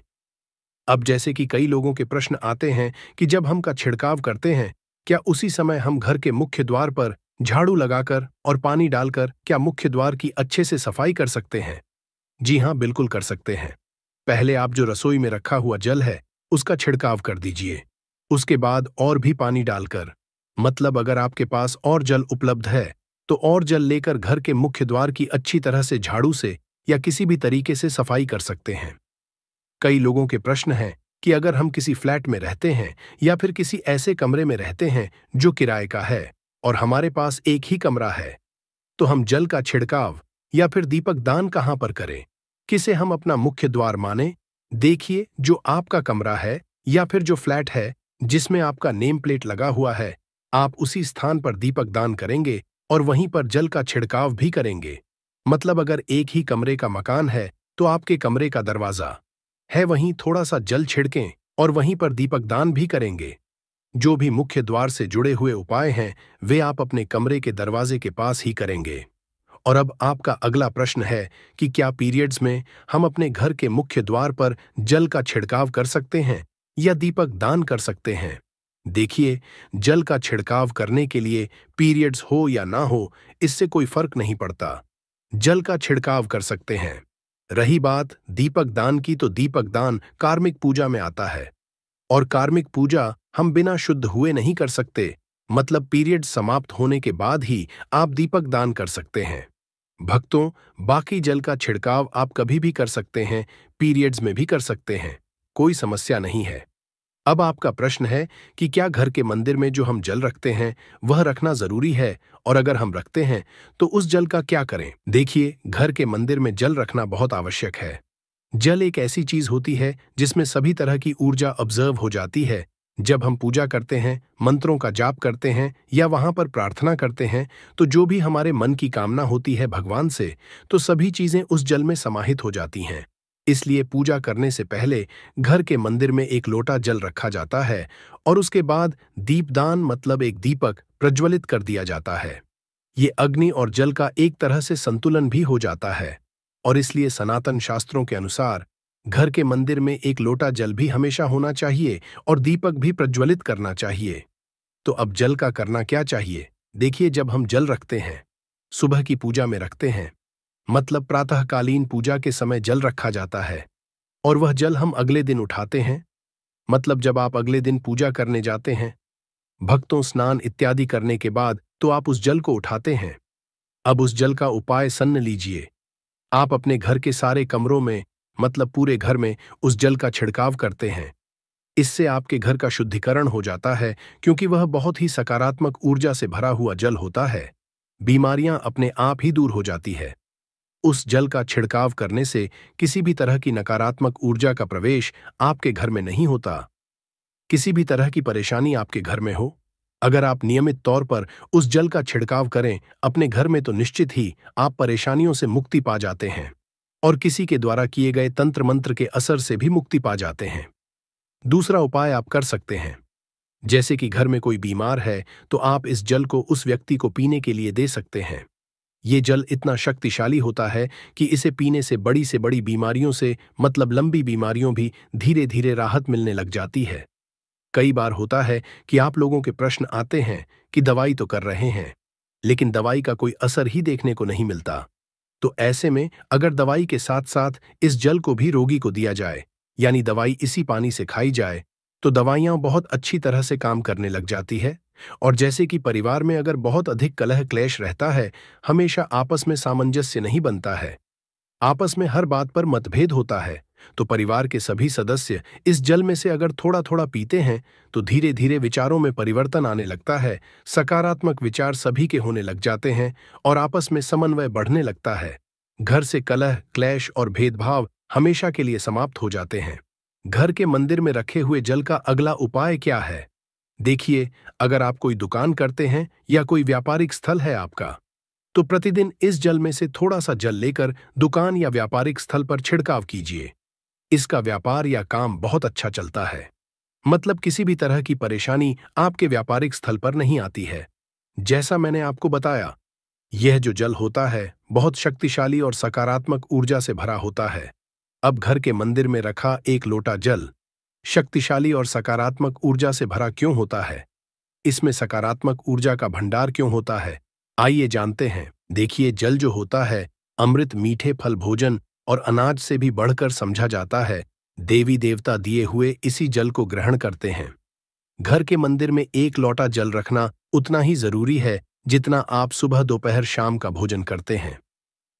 अब जैसे कि कई लोगों के प्रश्न आते हैं कि जब हम का छिड़काव करते हैं, क्या उसी समय हम घर के मुख्य द्वार पर झाड़ू लगाकर और पानी डालकर क्या मुख्य द्वार की अच्छे से सफाई कर सकते हैं? जी हाँ, बिल्कुल कर सकते हैं। पहले आप जो रसोई में रखा हुआ जल है, उसका छिड़काव कर दीजिए। उसके बाद और भी पानी डालकर, मतलब अगर आपके पास और जल उपलब्ध है, तो और जल लेकर घर के मुख्य द्वार की अच्छी तरह से झाड़ू से या किसी भी तरीके से सफाई कर सकते हैं। कई लोगों के प्रश्न हैं कि अगर हम किसी फ्लैट में रहते हैं या फिर किसी ऐसे कमरे में रहते हैं जो किराए का है और हमारे पास एक ही कमरा है, तो हम जल का छिड़काव या फिर दीपक दान कहाँ पर करें? किसे हम अपना मुख्य द्वार माने? देखिए, जो आपका कमरा है या फिर जो फ्लैट है जिसमें आपका नेम प्लेट लगा हुआ है, आप उसी स्थान पर दीपक दान करेंगे और वहीं पर जल का छिड़काव भी करेंगे। मतलब अगर एक ही कमरे का मकान है, तो आपके कमरे का दरवाजा है वहीं थोड़ा सा जल छिड़कें और वहीं पर दीपक दान भी करेंगे। जो भी मुख्य द्वार से जुड़े हुए उपाय हैं, वे आप अपने कमरे के दरवाजे के पास ही करेंगे। और अब आपका अगला प्रश्न है कि क्या पीरियड्स में हम अपने घर के मुख्य द्वार पर जल का छिड़काव कर सकते हैं या दीपक दान कर सकते हैं? देखिए, जल का छिड़काव करने के लिए पीरियड्स हो या ना हो, इससे कोई फर्क नहीं पड़ता। जल का छिड़काव कर सकते हैं। रही बात दीपक दान की, तो दीपक दान कार्मिक पूजा में आता है और कार्मिक पूजा हम बिना शुद्ध हुए नहीं कर सकते। मतलब पीरियड समाप्त होने के बाद ही आप दीपक दान कर सकते हैं। भक्तों, बाकी जल का छिड़काव आप कभी भी कर सकते हैं, पीरियड्स में भी कर सकते हैं, कोई समस्या नहीं है। अब आपका प्रश्न है कि क्या घर के मंदिर में जो हम जल रखते हैं वह रखना जरूरी है, और अगर हम रखते हैं तो उस जल का क्या करें? देखिए, घर के मंदिर में जल रखना बहुत आवश्यक है। जल एक ऐसी चीज होती है जिसमें सभी तरह की ऊर्जा ऑब्जर्व हो जाती है। जब हम पूजा करते हैं, मंत्रों का जाप करते हैं या वहां पर प्रार्थना करते हैं, तो जो भी हमारे मन की कामना होती है भगवान से, तो सभी चीजें उस जल में समाहित हो जाती हैं। इसलिए पूजा करने से पहले घर के मंदिर में एक लोटा जल रखा जाता है और उसके बाद दीपदान मतलब एक दीपक प्रज्वलित कर दिया जाता है। ये अग्नि और जल का एक तरह से संतुलन भी हो जाता है और इसलिए सनातन शास्त्रों के अनुसार घर के मंदिर में एक लोटा जल भी हमेशा होना चाहिए और दीपक भी प्रज्वलित करना चाहिए। तो अब जल का करना क्या चाहिए? देखिए, जब हम जल रखते हैं, सुबह की पूजा में रखते हैं, मतलब प्रातःकालीन पूजा के समय जल रखा जाता है और वह जल हम अगले दिन उठाते हैं। मतलब जब आप अगले दिन पूजा करने जाते हैं, भक्तों स्नान इत्यादि करने के बाद, तो आप उस जल को उठाते हैं। अब उस जल का उपाय सन्न लीजिए। आप अपने घर के सारे कमरों में, मतलब पूरे घर में उस जल का छिड़काव करते हैं। इससे आपके घर का शुद्धिकरण हो जाता है, क्योंकि वह बहुत ही सकारात्मक ऊर्जा से भरा हुआ जल होता है। बीमारियां अपने आप ही दूर हो जाती है। उस जल का छिड़काव करने से किसी भी तरह की नकारात्मक ऊर्जा का प्रवेश आपके घर में नहीं होता। किसी भी तरह की परेशानी आपके घर में हो, अगर आप नियमित तौर पर उस जल का छिड़काव करें अपने घर में, तो निश्चित ही आप परेशानियों से मुक्ति पा जाते हैं और किसी के द्वारा किए गए तंत्र मंत्र के असर से भी मुक्ति पा जाते हैं। दूसरा उपाय आप कर सकते हैं, जैसे कि घर में कोई बीमार है, तो आप इस जल को उस व्यक्ति को पीने के लिए दे सकते हैं। ये जल इतना शक्तिशाली होता है कि इसे पीने से बड़ी बीमारियों से, मतलब लंबी बीमारियों भी धीरे धीरे राहत मिलने लग जाती है। कई बार होता है कि आप लोगों के प्रश्न आते हैं कि दवाई तो कर रहे हैं, लेकिन दवाई का कोई असर ही देखने को नहीं मिलता। तो ऐसे में अगर दवाई के साथ साथ इस जल को भी रोगी को दिया जाए, यानी दवाई इसी पानी से खाई जाए, तो दवाइयां बहुत अच्छी तरह से काम करने लग जाती है। और जैसे कि परिवार में अगर बहुत अधिक कलह क्लेश रहता है, हमेशा आपस में सामंजस्य नहीं बनता है, आपस में हर बात पर मतभेद होता है, तो परिवार के सभी सदस्य इस जल में से अगर थोड़ा थोड़ा पीते हैं तो धीरे धीरे विचारों में परिवर्तन आने लगता है, सकारात्मक विचार सभी के होने लग जाते हैं और आपस में समन्वय बढ़ने लगता है। घर से कलह, क्लेश और भेदभाव हमेशा के लिए समाप्त हो जाते हैं। घर के मंदिर में रखे हुए जल का अगला उपाय क्या है? देखिए, अगर आप कोई दुकान करते हैं या कोई व्यापारिक स्थल है आपका, तो प्रतिदिन इस जल में से थोड़ा सा जल लेकर दुकान या व्यापारिक स्थल पर छिड़काव कीजिए। इसका व्यापार या काम बहुत अच्छा चलता है। मतलब किसी भी तरह की परेशानी आपके व्यापारिक स्थल पर नहीं आती है। जैसा मैंने आपको बताया, यह जो जल होता है बहुत शक्तिशाली और सकारात्मक ऊर्जा से भरा होता है। अब घर के मंदिर में रखा एक लोटा जल शक्तिशाली और सकारात्मक ऊर्जा से भरा क्यों होता है? इसमें सकारात्मक ऊर्जा का भंडार क्यों होता है? आइए जानते हैं। देखिए, जल जो होता है अमृत, मीठे फल, भोजन और अनाज से भी बढ़कर समझा जाता है। देवी देवता दिए हुए इसी जल को ग्रहण करते हैं। घर के मंदिर में एक लोटा जल रखना उतना ही जरूरी है जितना आप सुबह, दोपहर, शाम का भोजन करते हैं।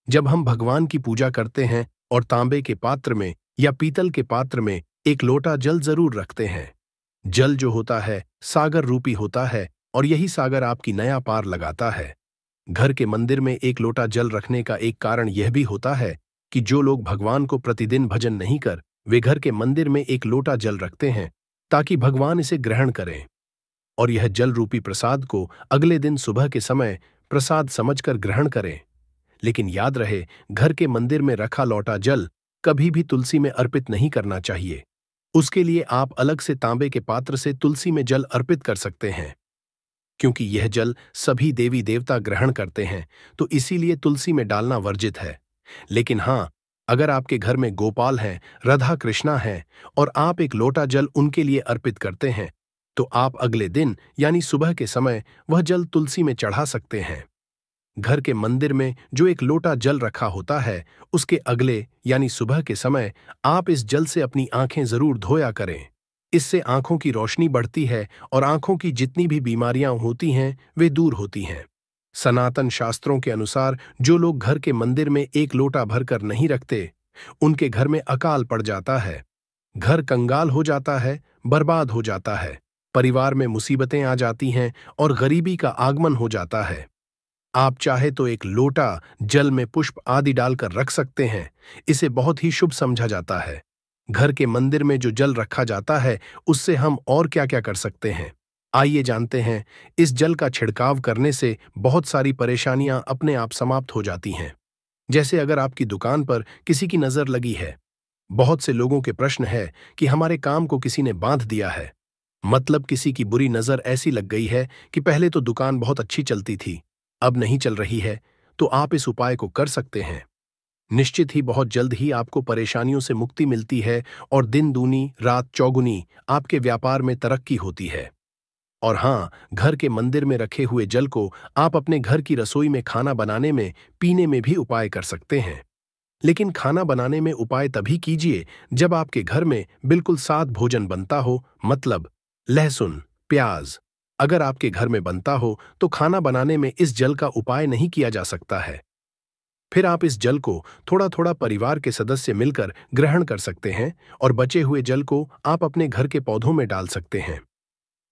जब हम भगवान की पूजा करते हैं और तांबे के पात्र में या पीतल के पात्र में एक लोटा जल जरूर रखते हैं। जल जो होता है सागर रूपी होता है और यही सागर आपकी नया पार लगाता है। घर के मंदिर में एक लोटा जल रखने का एक कारण यह भी होता है कि जो लोग भगवान को प्रतिदिन भजन नहीं कर, वे घर के मंदिर में एक लोटा जल रखते हैं ताकि भगवान इसे ग्रहण करें और यह जल रूपी प्रसाद को अगले दिन सुबह के समय प्रसाद समझकर ग्रहण करें। लेकिन याद रहे, घर के मंदिर में रखा लौटा जल कभी भी तुलसी में अर्पित नहीं करना चाहिए। उसके लिए आप अलग से तांबे के पात्र से तुलसी में जल अर्पित कर सकते हैं। क्योंकि यह जल सभी देवी देवता ग्रहण करते हैं, तो इसीलिए तुलसी में डालना वर्जित है। लेकिन हाँ, अगर आपके घर में गोपाल हैं, राधा कृष्णा हैं और आप एक लोटा जल उनके लिए अर्पित करते हैं, तो आप अगले दिन यानी सुबह के समय वह जल तुलसी में चढ़ा सकते हैं। घर के मंदिर में जो एक लोटा जल रखा होता है, उसके अगले यानी सुबह के समय आप इस जल से अपनी आंखें जरूर धोया करें। इससे आंखों की रोशनी बढ़ती है और आंखों की जितनी भी बीमारियां होती हैं वे दूर होती हैं। सनातन शास्त्रों के अनुसार जो लोग घर के मंदिर में एक लोटा भरकर नहीं रखते, उनके घर में अकाल पड़ जाता है, घर कंगाल हो जाता है, बर्बाद हो जाता है, परिवार में मुसीबतें आ जाती हैं और गरीबी का आगमन हो जाता है। आप चाहे तो एक लोटा जल में पुष्प आदि डालकर रख सकते हैं। इसे बहुत ही शुभ समझा जाता है। घर के मंदिर में जो जल रखा जाता है उससे हम और क्या क्या कर सकते हैं, आइए जानते हैं। इस जल का छिड़काव करने से बहुत सारी परेशानियां अपने आप समाप्त हो जाती हैं। जैसे अगर आपकी दुकान पर किसी की नजर लगी है, बहुत से लोगों के प्रश्न है कि हमारे काम को किसी ने बांध दिया है। मतलब किसी की बुरी नजर ऐसी लग गई है कि पहले तो दुकान बहुत अच्छी चलती थी, अब नहीं चल रही है, तो आप इस उपाय को कर सकते हैं। निश्चित ही बहुत जल्द ही आपको परेशानियों से मुक्ति मिलती है और दिन दूनी रात चौगुनी आपके व्यापार में तरक्की होती है। और हाँ, घर के मंदिर में रखे हुए जल को आप अपने घर की रसोई में खाना बनाने में, पीने में भी उपाय कर सकते हैं। लेकिन खाना बनाने में उपाय तभी कीजिए जब आपके घर में बिल्कुल साद भोजन बनता हो, मतलब लहसुन, प्याज अगर आपके घर में बनता हो तो खाना बनाने में इस जल का उपाय नहीं किया जा सकता है। फिर आप इस जल को थोड़ा थोड़ा परिवार के सदस्य मिलकर ग्रहण कर सकते हैं और बचे हुए जल को आप अपने घर के पौधों में डाल सकते हैं।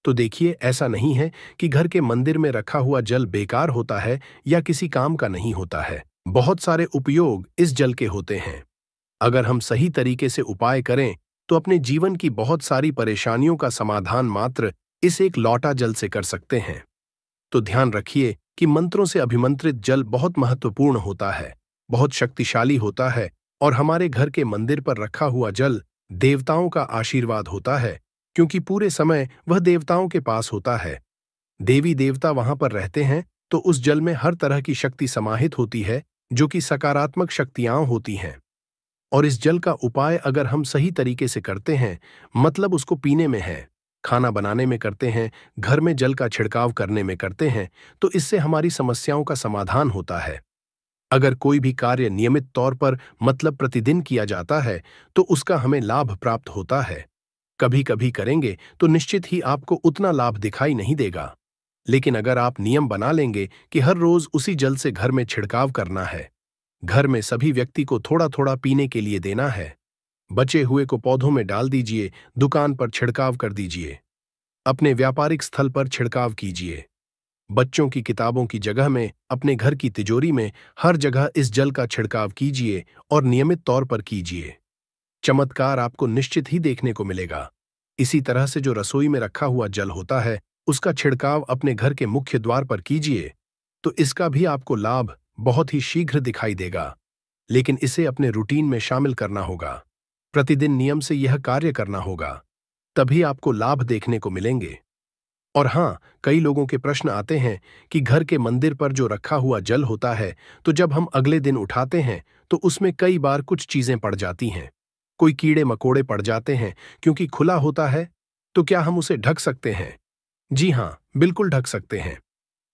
तो देखिए, ऐसा नहीं है कि घर के मंदिर में रखा हुआ जल बेकार होता है या किसी काम का नहीं होता है। बहुत सारे उपयोग इस जल के होते हैं। अगर हम सही तरीके से उपाय करें तो अपने जीवन की बहुत सारी परेशानियों का समाधान मात्र इस एक लौटा जल से कर सकते हैं। तो ध्यान रखिए कि मंत्रों से अभिमंत्रित जल बहुत महत्वपूर्ण होता है, बहुत शक्तिशाली होता है और हमारे घर के मंदिर पर रखा हुआ जल देवताओं का आशीर्वाद होता है, क्योंकि पूरे समय वह देवताओं के पास होता है। देवी देवता वहां पर रहते हैं तो उस जल में हर तरह की शक्ति समाहित होती है जो कि सकारात्मक शक्तियां होती हैं। और इस जल का उपाय अगर हम सही तरीके से करते हैं, मतलब उसको पीने में है, खाना बनाने में करते हैं, घर में जल का छिड़काव करने में करते हैं, तो इससे हमारी समस्याओं का समाधान होता है। अगर कोई भी कार्य नियमित तौर पर मतलब प्रतिदिन किया जाता है तो उसका हमें लाभ प्राप्त होता है। कभी कभी करेंगे तो निश्चित ही आपको उतना लाभ दिखाई नहीं देगा। लेकिन अगर आप नियम बना लेंगे कि हर रोज उसी जल से घर में छिड़काव करना है, घर में सभी व्यक्ति को थोड़ा थोड़ा पीने के लिए देना है, बचे हुए को पौधों में डाल दीजिए, दुकान पर छिड़काव कर दीजिए, अपने व्यापारिक स्थल पर छिड़काव कीजिए, बच्चों की किताबों की जगह में, अपने घर की तिजोरी में, हर जगह इस जल का छिड़काव कीजिए और नियमित तौर पर कीजिए। चमत्कार आपको निश्चित ही देखने को मिलेगा। इसी तरह से जो रसोई में रखा हुआ जल होता है, उसका छिड़काव अपने घर के मुख्य द्वार पर कीजिए, तो इसका भी आपको लाभ बहुत ही शीघ्र दिखाई देगा। लेकिन इसे अपने रूटीन में शामिल करना होगा। प्रतिदिन नियम से यह कार्य करना होगा, तभी आपको लाभ देखने को मिलेंगे। और हाँ, कई लोगों के प्रश्न आते हैं कि घर के मंदिर पर जो रखा हुआ जल होता है, तो जब हम अगले दिन उठाते हैं तो उसमें कई बार कुछ चीजें पड़ जाती हैं। कोई कीड़े मकोड़े पड़ जाते हैं क्योंकि खुला होता है। तो क्या हम उसे ढक सकते हैं? जी हाँ, बिल्कुल ढक सकते हैं।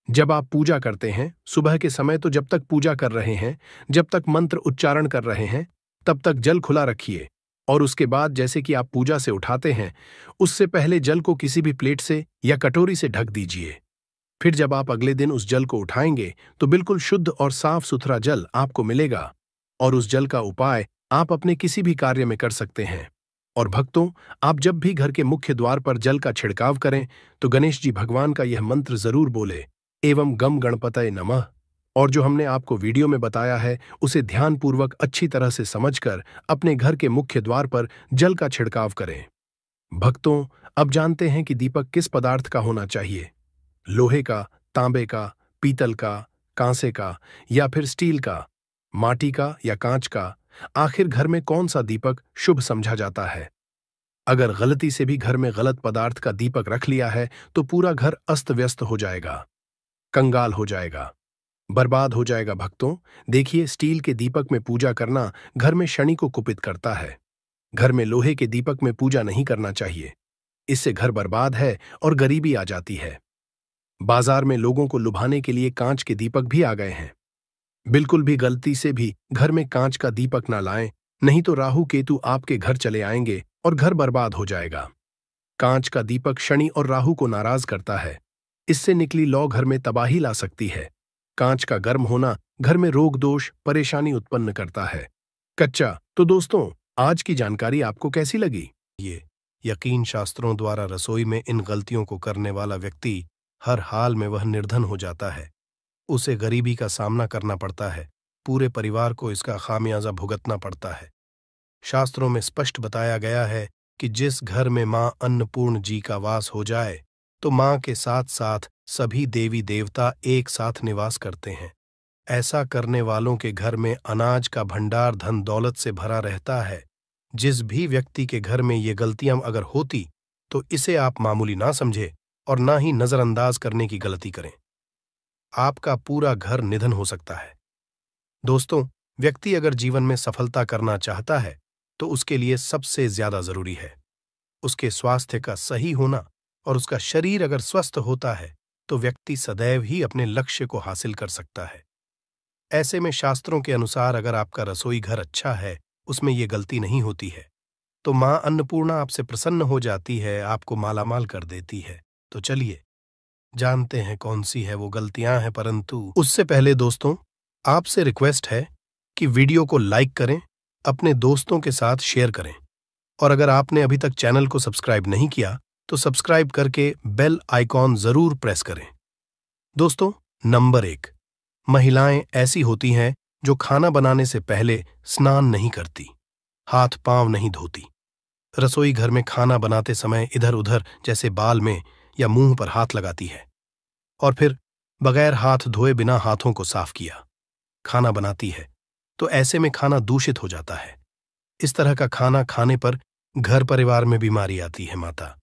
जब आप पूजा करते हैं सुबह के समय, तो जब तक पूजा कर रहे हैं, जब तक मंत्र उच्चारण कर रहे हैं, तब तक जल खुला रखिए। और उसके बाद जैसे कि आप पूजा से उठाते हैं, उससे पहले जल को किसी भी प्लेट से या कटोरी से ढक दीजिए। फिर जब आप अगले दिन उस जल को उठाएंगे तो बिल्कुल शुद्ध और साफ सुथरा जल आपको मिलेगा। और उस जल का उपाय आप अपने किसी भी कार्य में कर सकते हैं। और भक्तों, आप जब भी घर के मुख्य द्वार पर जल का छिड़काव करें तो गणेश जी भगवान का यह मंत्र जरूर बोले, एवं गम गणपतये नमः। और जो हमने आपको वीडियो में बताया है उसे ध्यानपूर्वक अच्छी तरह से समझकर अपने घर के मुख्य द्वार पर जल का छिड़काव करें। भक्तों, अब जानते हैं कि दीपक किस पदार्थ का होना चाहिए। लोहे का, तांबे का, पीतल का, कांसे का या फिर स्टील का, माटी का या कांच का। आखिर घर में कौन सा दीपक शुभ समझा जाता है? अगर गलती से भी घर में गलत पदार्थ का दीपक रख लिया है तो पूरा घर अस्त व्यस्त हो जाएगा, कंगाल हो जाएगा, बर्बाद हो जाएगा। भक्तों, देखिए, स्टील के दीपक में पूजा करना घर में शनि को कुपित करता है। घर में लोहे के दीपक में पूजा नहीं करना चाहिए, इससे घर बर्बाद है और गरीबी आ जाती है। बाजार में लोगों को लुभाने के लिए कांच के दीपक भी आ गए हैं। बिल्कुल भी गलती से भी घर में कांच का दीपक ना लाएं, नहीं तो राहु केतु आपके घर चले आएंगे और घर बर्बाद हो जाएगा। कांच का दीपक शनि और राहु को नाराज करता है, इससे निकली लौ घर में तबाही ला सकती है। कांच का गर्म होना घर में रोग दोष परेशानी उत्पन्न करता है। कच्चा। तो दोस्तों, आज की जानकारी आपको कैसी लगी? ये यकीन शास्त्रों द्वारा रसोई में इन गलतियों को करने वाला व्यक्ति हर हाल में वह निर्धन हो जाता है। उसे गरीबी का सामना करना पड़ता है, पूरे परिवार को इसका खामियाजा भुगतना पड़ता है। शास्त्रों में स्पष्ट बताया गया है कि जिस घर में मां अन्नपूर्ण जी का वास हो जाए तो मां के साथ साथ सभी देवी देवता एक साथ निवास करते हैं। ऐसा करने वालों के घर में अनाज का भंडार धन दौलत से भरा रहता है। जिस भी व्यक्ति के घर में ये गलतियां अगर होती तो इसे आप मामूली ना समझे और ना ही नजरअंदाज करने की गलती करें। आपका पूरा घर निधन हो सकता है। दोस्तों, व्यक्ति अगर जीवन में सफलता करना चाहता है तो उसके लिए सबसे ज्यादा जरूरी है उसके स्वास्थ्य का सही होना। और उसका शरीर अगर स्वस्थ होता है तो व्यक्ति सदैव ही अपने लक्ष्य को हासिल कर सकता है। ऐसे में शास्त्रों के अनुसार अगर आपका रसोई घर अच्छा है, उसमें ये गलती नहीं होती है, तो मां अन्नपूर्णा आपसे प्रसन्न हो जाती है, आपको मालामाल कर देती है। तो चलिए जानते हैं कौन सी है वो गलतियां हैं, परंतु उससे पहले दोस्तों, आपसे रिक्वेस्ट है कि वीडियो को लाइक करें, अपने दोस्तों के साथ शेयर करें, और अगर आपने अभी तक चैनल को सब्सक्राइब नहीं किया तो सब्सक्राइब करके बेल आइकॉन जरूर प्रेस करें। दोस्तों, नंबर 1, महिलाएं ऐसी होती हैं जो खाना बनाने से पहले स्नान नहीं करती, हाथ पांव नहीं धोती, रसोई घर में खाना बनाते समय इधर उधर जैसे बाल में या मुंह पर हाथ लगाती है और फिर बगैर हाथ धोए बिना हाथों को साफ किया खाना बनाती है, तो ऐसे में खाना दूषित हो जाता है। इस तरह का खाना खाने पर घर परिवार में बीमारी आती है। माता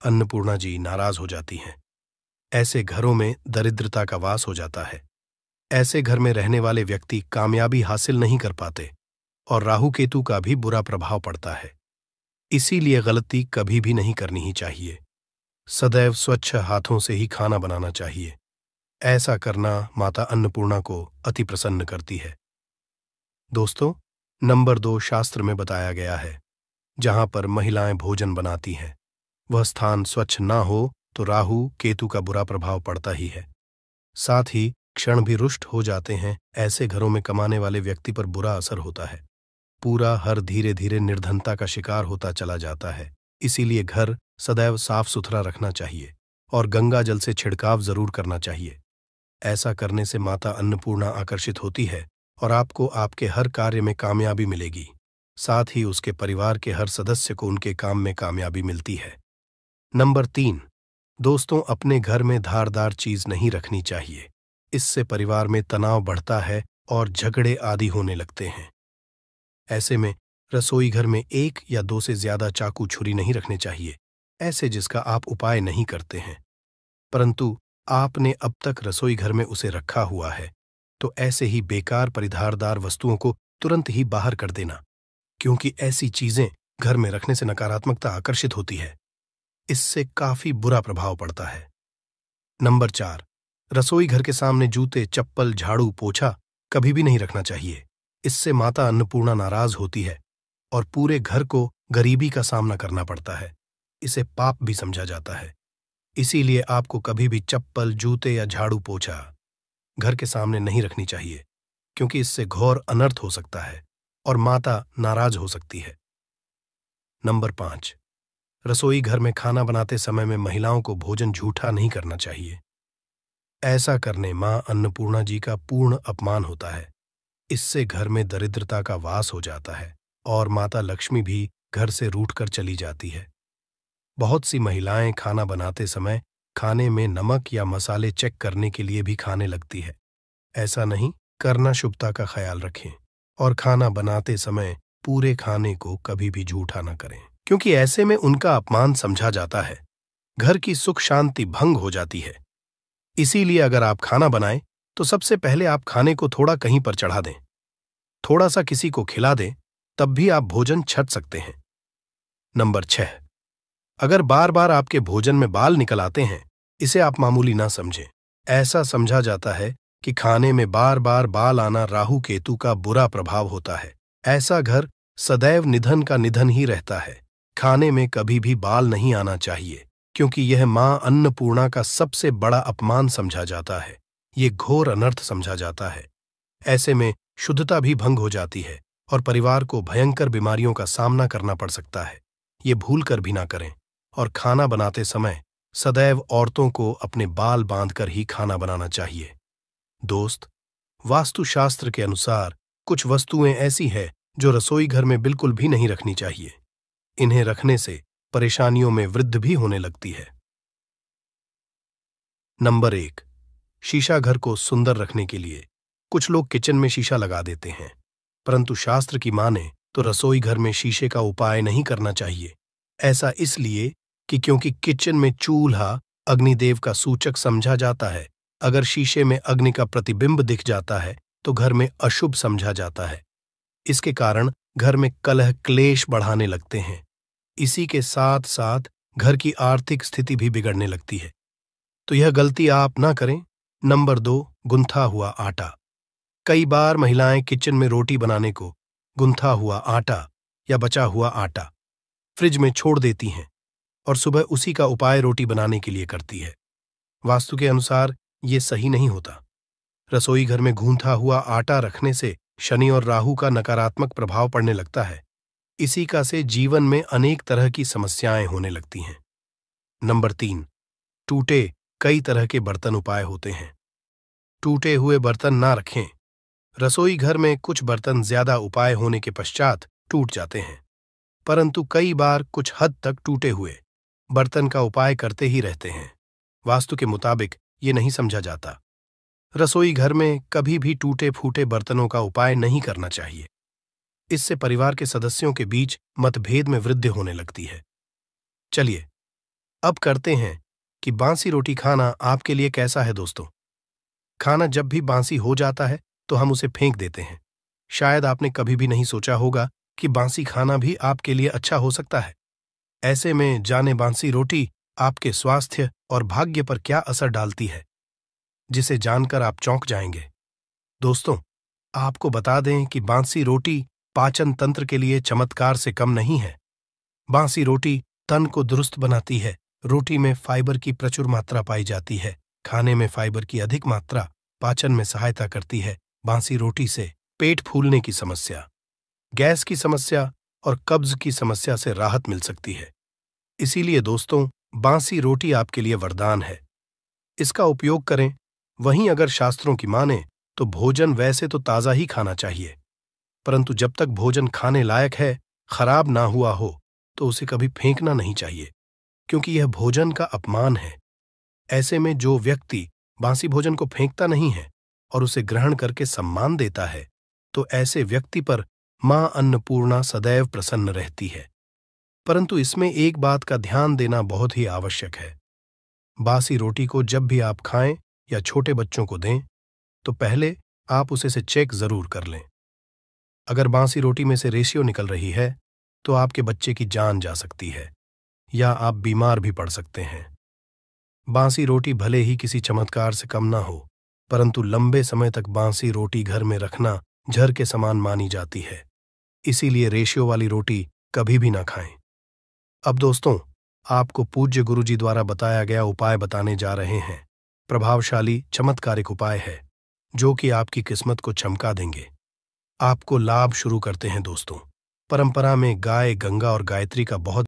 अन्नपूर्णा जी नाराज हो जाती हैं। ऐसे घरों में दरिद्रता का वास हो जाता है। ऐसे घर में रहने वाले व्यक्ति कामयाबी हासिल नहीं कर पाते और राहु केतु का भी बुरा प्रभाव पड़ता है। इसीलिए गलती कभी भी नहीं करनी ही चाहिए। सदैव स्वच्छ हाथों से ही खाना बनाना चाहिए। ऐसा करना माता अन्नपूर्णा को अति प्रसन्न करती है। दोस्तों, नंबर 2 शास्त्र में बताया गया है, जहां पर महिलाएं भोजन बनाती हैं, वह स्थान स्वच्छ ना हो तो राहु केतु का बुरा प्रभाव पड़ता ही है। साथ ही क्षण भी रुष्ट हो जाते हैं। ऐसे घरों में कमाने वाले व्यक्ति पर बुरा असर होता है। पूरा हर धीरे धीरे निर्धनता का शिकार होता चला जाता है। इसीलिए घर सदैव साफ सुथरा रखना चाहिए और गंगा जल से छिड़काव जरूर करना चाहिए। ऐसा करने से माता अन्नपूर्णा आकर्षित होती है और आपको आपके हर कार्य में कामयाबी मिलेगी। साथ ही उसके परिवार के हर सदस्य को उनके काम में कामयाबी मिलती है। नंबर 3, दोस्तों, अपने घर में धारदार चीज नहीं रखनी चाहिए। इससे परिवार में तनाव बढ़ता है और झगड़े आदि होने लगते हैं। ऐसे में रसोई घर में 1 या 2 से ज्यादा चाकू छुरी नहीं रखने चाहिए, ऐसे जिसका आप उपाय नहीं करते हैं, परंतु आपने अब तक रसोई घर में उसे रखा हुआ है, तो ऐसे ही बेकार परिधारदार वस्तुओं को तुरंत ही बाहर कर देना, क्योंकि ऐसी चीजें घर में रखने से नकारात्मकता आकर्षित होती है। इससे काफी बुरा प्रभाव पड़ता है। नंबर 4, रसोई घर के सामने जूते, चप्पल, झाड़ू, पोछा कभी भी नहीं रखना चाहिए। इससे माता अन्नपूर्णा नाराज होती है और पूरे घर को गरीबी का सामना करना पड़ता है। इसे पाप भी समझा जाता है। इसीलिए आपको कभी भी चप्पल, जूते या झाड़ू, पोछा घर के सामने नहीं रखनी चाहिए, क्योंकि इससे घोर अनर्थ हो सकता है और माता नाराज हो सकती है। नंबर 5, रसोई घर में खाना बनाते समय में महिलाओं को भोजन झूठा नहीं करना चाहिए। ऐसा करने मां अन्नपूर्णा जी का पूर्ण अपमान होता है। इससे घर में दरिद्रता का वास हो जाता है और माता लक्ष्मी भी घर से रूठकर चली जाती है। बहुत सी महिलाएं खाना बनाते समय खाने में नमक या मसाले चेक करने के लिए भी खाने लगती है। ऐसा नहीं करना, शुभता का ख्याल रखें और खाना बनाते समय पूरे खाने को कभी भी झूठा न करें, क्योंकि ऐसे में उनका अपमान समझा जाता है। घर की सुख शांति भंग हो जाती है। इसीलिए अगर आप खाना बनाएं तो सबसे पहले आप खाने को थोड़ा कहीं पर चढ़ा दें, थोड़ा सा किसी को खिला दें, तब भी आप भोजन छक सकते हैं। नंबर 6, अगर बार बार आपके भोजन में बाल निकल आते हैं, इसे आप मामूली ना समझें। ऐसा समझा जाता है कि खाने में बार बार बाल आना राहु केतु का बुरा प्रभाव होता है। ऐसा घर सदैव निधन का निधन ही रहता है। खाने में कभी भी बाल नहीं आना चाहिए, क्योंकि यह मां अन्नपूर्णा का सबसे बड़ा अपमान समझा जाता है। ये घोर अनर्थ समझा जाता है। ऐसे में शुद्धता भी भंग हो जाती है और परिवार को भयंकर बीमारियों का सामना करना पड़ सकता है। ये भूल कर भी ना करें और खाना बनाते समय सदैव औरतों को अपने बाल बांधकर ही खाना बनाना चाहिए। दोस्त, वास्तुशास्त्र के अनुसार कुछ वस्तुएं ऐसी हैं जो रसोई घर में बिल्कुल भी नहीं रखनी चाहिए। इन्हें रखने से परेशानियों में वृद्धि भी होने लगती है। नंबर 1, शीशा घर को सुंदर रखने के लिए कुछ लोग किचन में शीशा लगा देते हैं, परंतु शास्त्र की माने तो रसोई घर में शीशे का उपाय नहीं करना चाहिए। ऐसा इसलिए कि क्योंकि किचन में चूल्हा अग्निदेव का सूचक समझा जाता है। अगर शीशे में अग्नि का प्रतिबिंब दिख जाता है तो घर में अशुभ समझा जाता है। इसके कारण घर में कलह क्लेश बढ़ाने लगते हैं। इसी के साथ साथ घर की आर्थिक स्थिति भी बिगड़ने लगती है, तो यह गलती आप ना करें। नंबर 2, गुंथा हुआ आटा। कई बार महिलाएं किचन में रोटी बनाने को गुंथा हुआ आटा या बचा हुआ आटा फ्रिज में छोड़ देती हैं और सुबह उसी का उपाय रोटी बनाने के लिए करती है। वास्तु के अनुसार ये सही नहीं होता। रसोई घर में गूंथा हुआ आटा रखने से शनि और राहु का नकारात्मक प्रभाव पड़ने लगता है। इसी का से जीवन में अनेक तरह की समस्याएं होने लगती हैं। नंबर 3, टूटे कई तरह के बर्तन उपाय होते हैं। टूटे हुए बर्तन ना रखें। रसोई घर में कुछ बर्तन ज्यादा उपाय होने के पश्चात टूट जाते हैं, परंतु कई बार कुछ हद तक टूटे हुए बर्तन का उपाय करते ही रहते हैं। वास्तु के मुताबिक ये नहीं समझा जाता। रसोई घर में कभी भी टूटे फूटे बर्तनों का उपाय नहीं करना चाहिए। इससे परिवार के सदस्यों के बीच मतभेद में वृद्धि होने लगती है। चलिए अब करते हैं कि बासी रोटी खाना आपके लिए कैसा है। दोस्तों, खाना जब भी बासी हो जाता है तो हम उसे फेंक देते हैं। शायद आपने कभी भी नहीं सोचा होगा कि बासी खाना भी आपके लिए अच्छा हो सकता है। ऐसे में जाने बासी रोटी आपके स्वास्थ्य और भाग्य पर क्या असर डालती है, जिसे जानकर आप चौंक जाएंगे। दोस्तों, आपको बता दें कि बासी रोटी पाचन तंत्र के लिए चमत्कार से कम नहीं है। बासी रोटी तन को दुरुस्त बनाती है। रोटी में फाइबर की प्रचुर मात्रा पाई जाती है। खाने में फाइबर की अधिक मात्रा पाचन में सहायता करती है। बासी रोटी से पेट फूलने की समस्या, गैस की समस्या और कब्ज की समस्या से राहत मिल सकती है। इसीलिए दोस्तों, बासी रोटी आपके लिए वरदान है। इसका उपयोग करें। वहीं अगर शास्त्रों की माने तो भोजन वैसे तो ताज़ा ही खाना चाहिए, परंतु जब तक भोजन खाने लायक है, खराब ना हुआ हो, तो उसे कभी फेंकना नहीं चाहिए, क्योंकि यह भोजन का अपमान है। ऐसे में जो व्यक्ति बासी भोजन को फेंकता नहीं है और उसे ग्रहण करके सम्मान देता है, तो ऐसे व्यक्ति पर मां अन्नपूर्णा सदैव प्रसन्न रहती है। परंतु इसमें एक बात का ध्यान देना बहुत ही आवश्यक है। बासी रोटी को जब भी आप खाएं या छोटे बच्चों को दें, तो पहले आप उसे से चेक जरूर कर लें। अगर बासी रोटी में से रेशियो निकल रही है, तो आपके बच्चे की जान जा सकती है या आप बीमार भी पड़ सकते हैं। बासी रोटी भले ही किसी चमत्कार से कम ना हो, परंतु लंबे समय तक बासी रोटी घर में रखना जहर के समान मानी जाती है। इसीलिए रेशियो वाली रोटी कभी भी ना खाएं। अब दोस्तों, आपको पूज्य गुरुजी द्वारा बताया गया उपाय बताने जा रहे हैं। प्रभावशाली चमत्कारिक उपाय है जो कि आपकी किस्मत को चमका देंगे। आपको लाभ शुरू करते हैं दोस्तों। परंपरा में गाय, गंगा और गायत्री का बहुत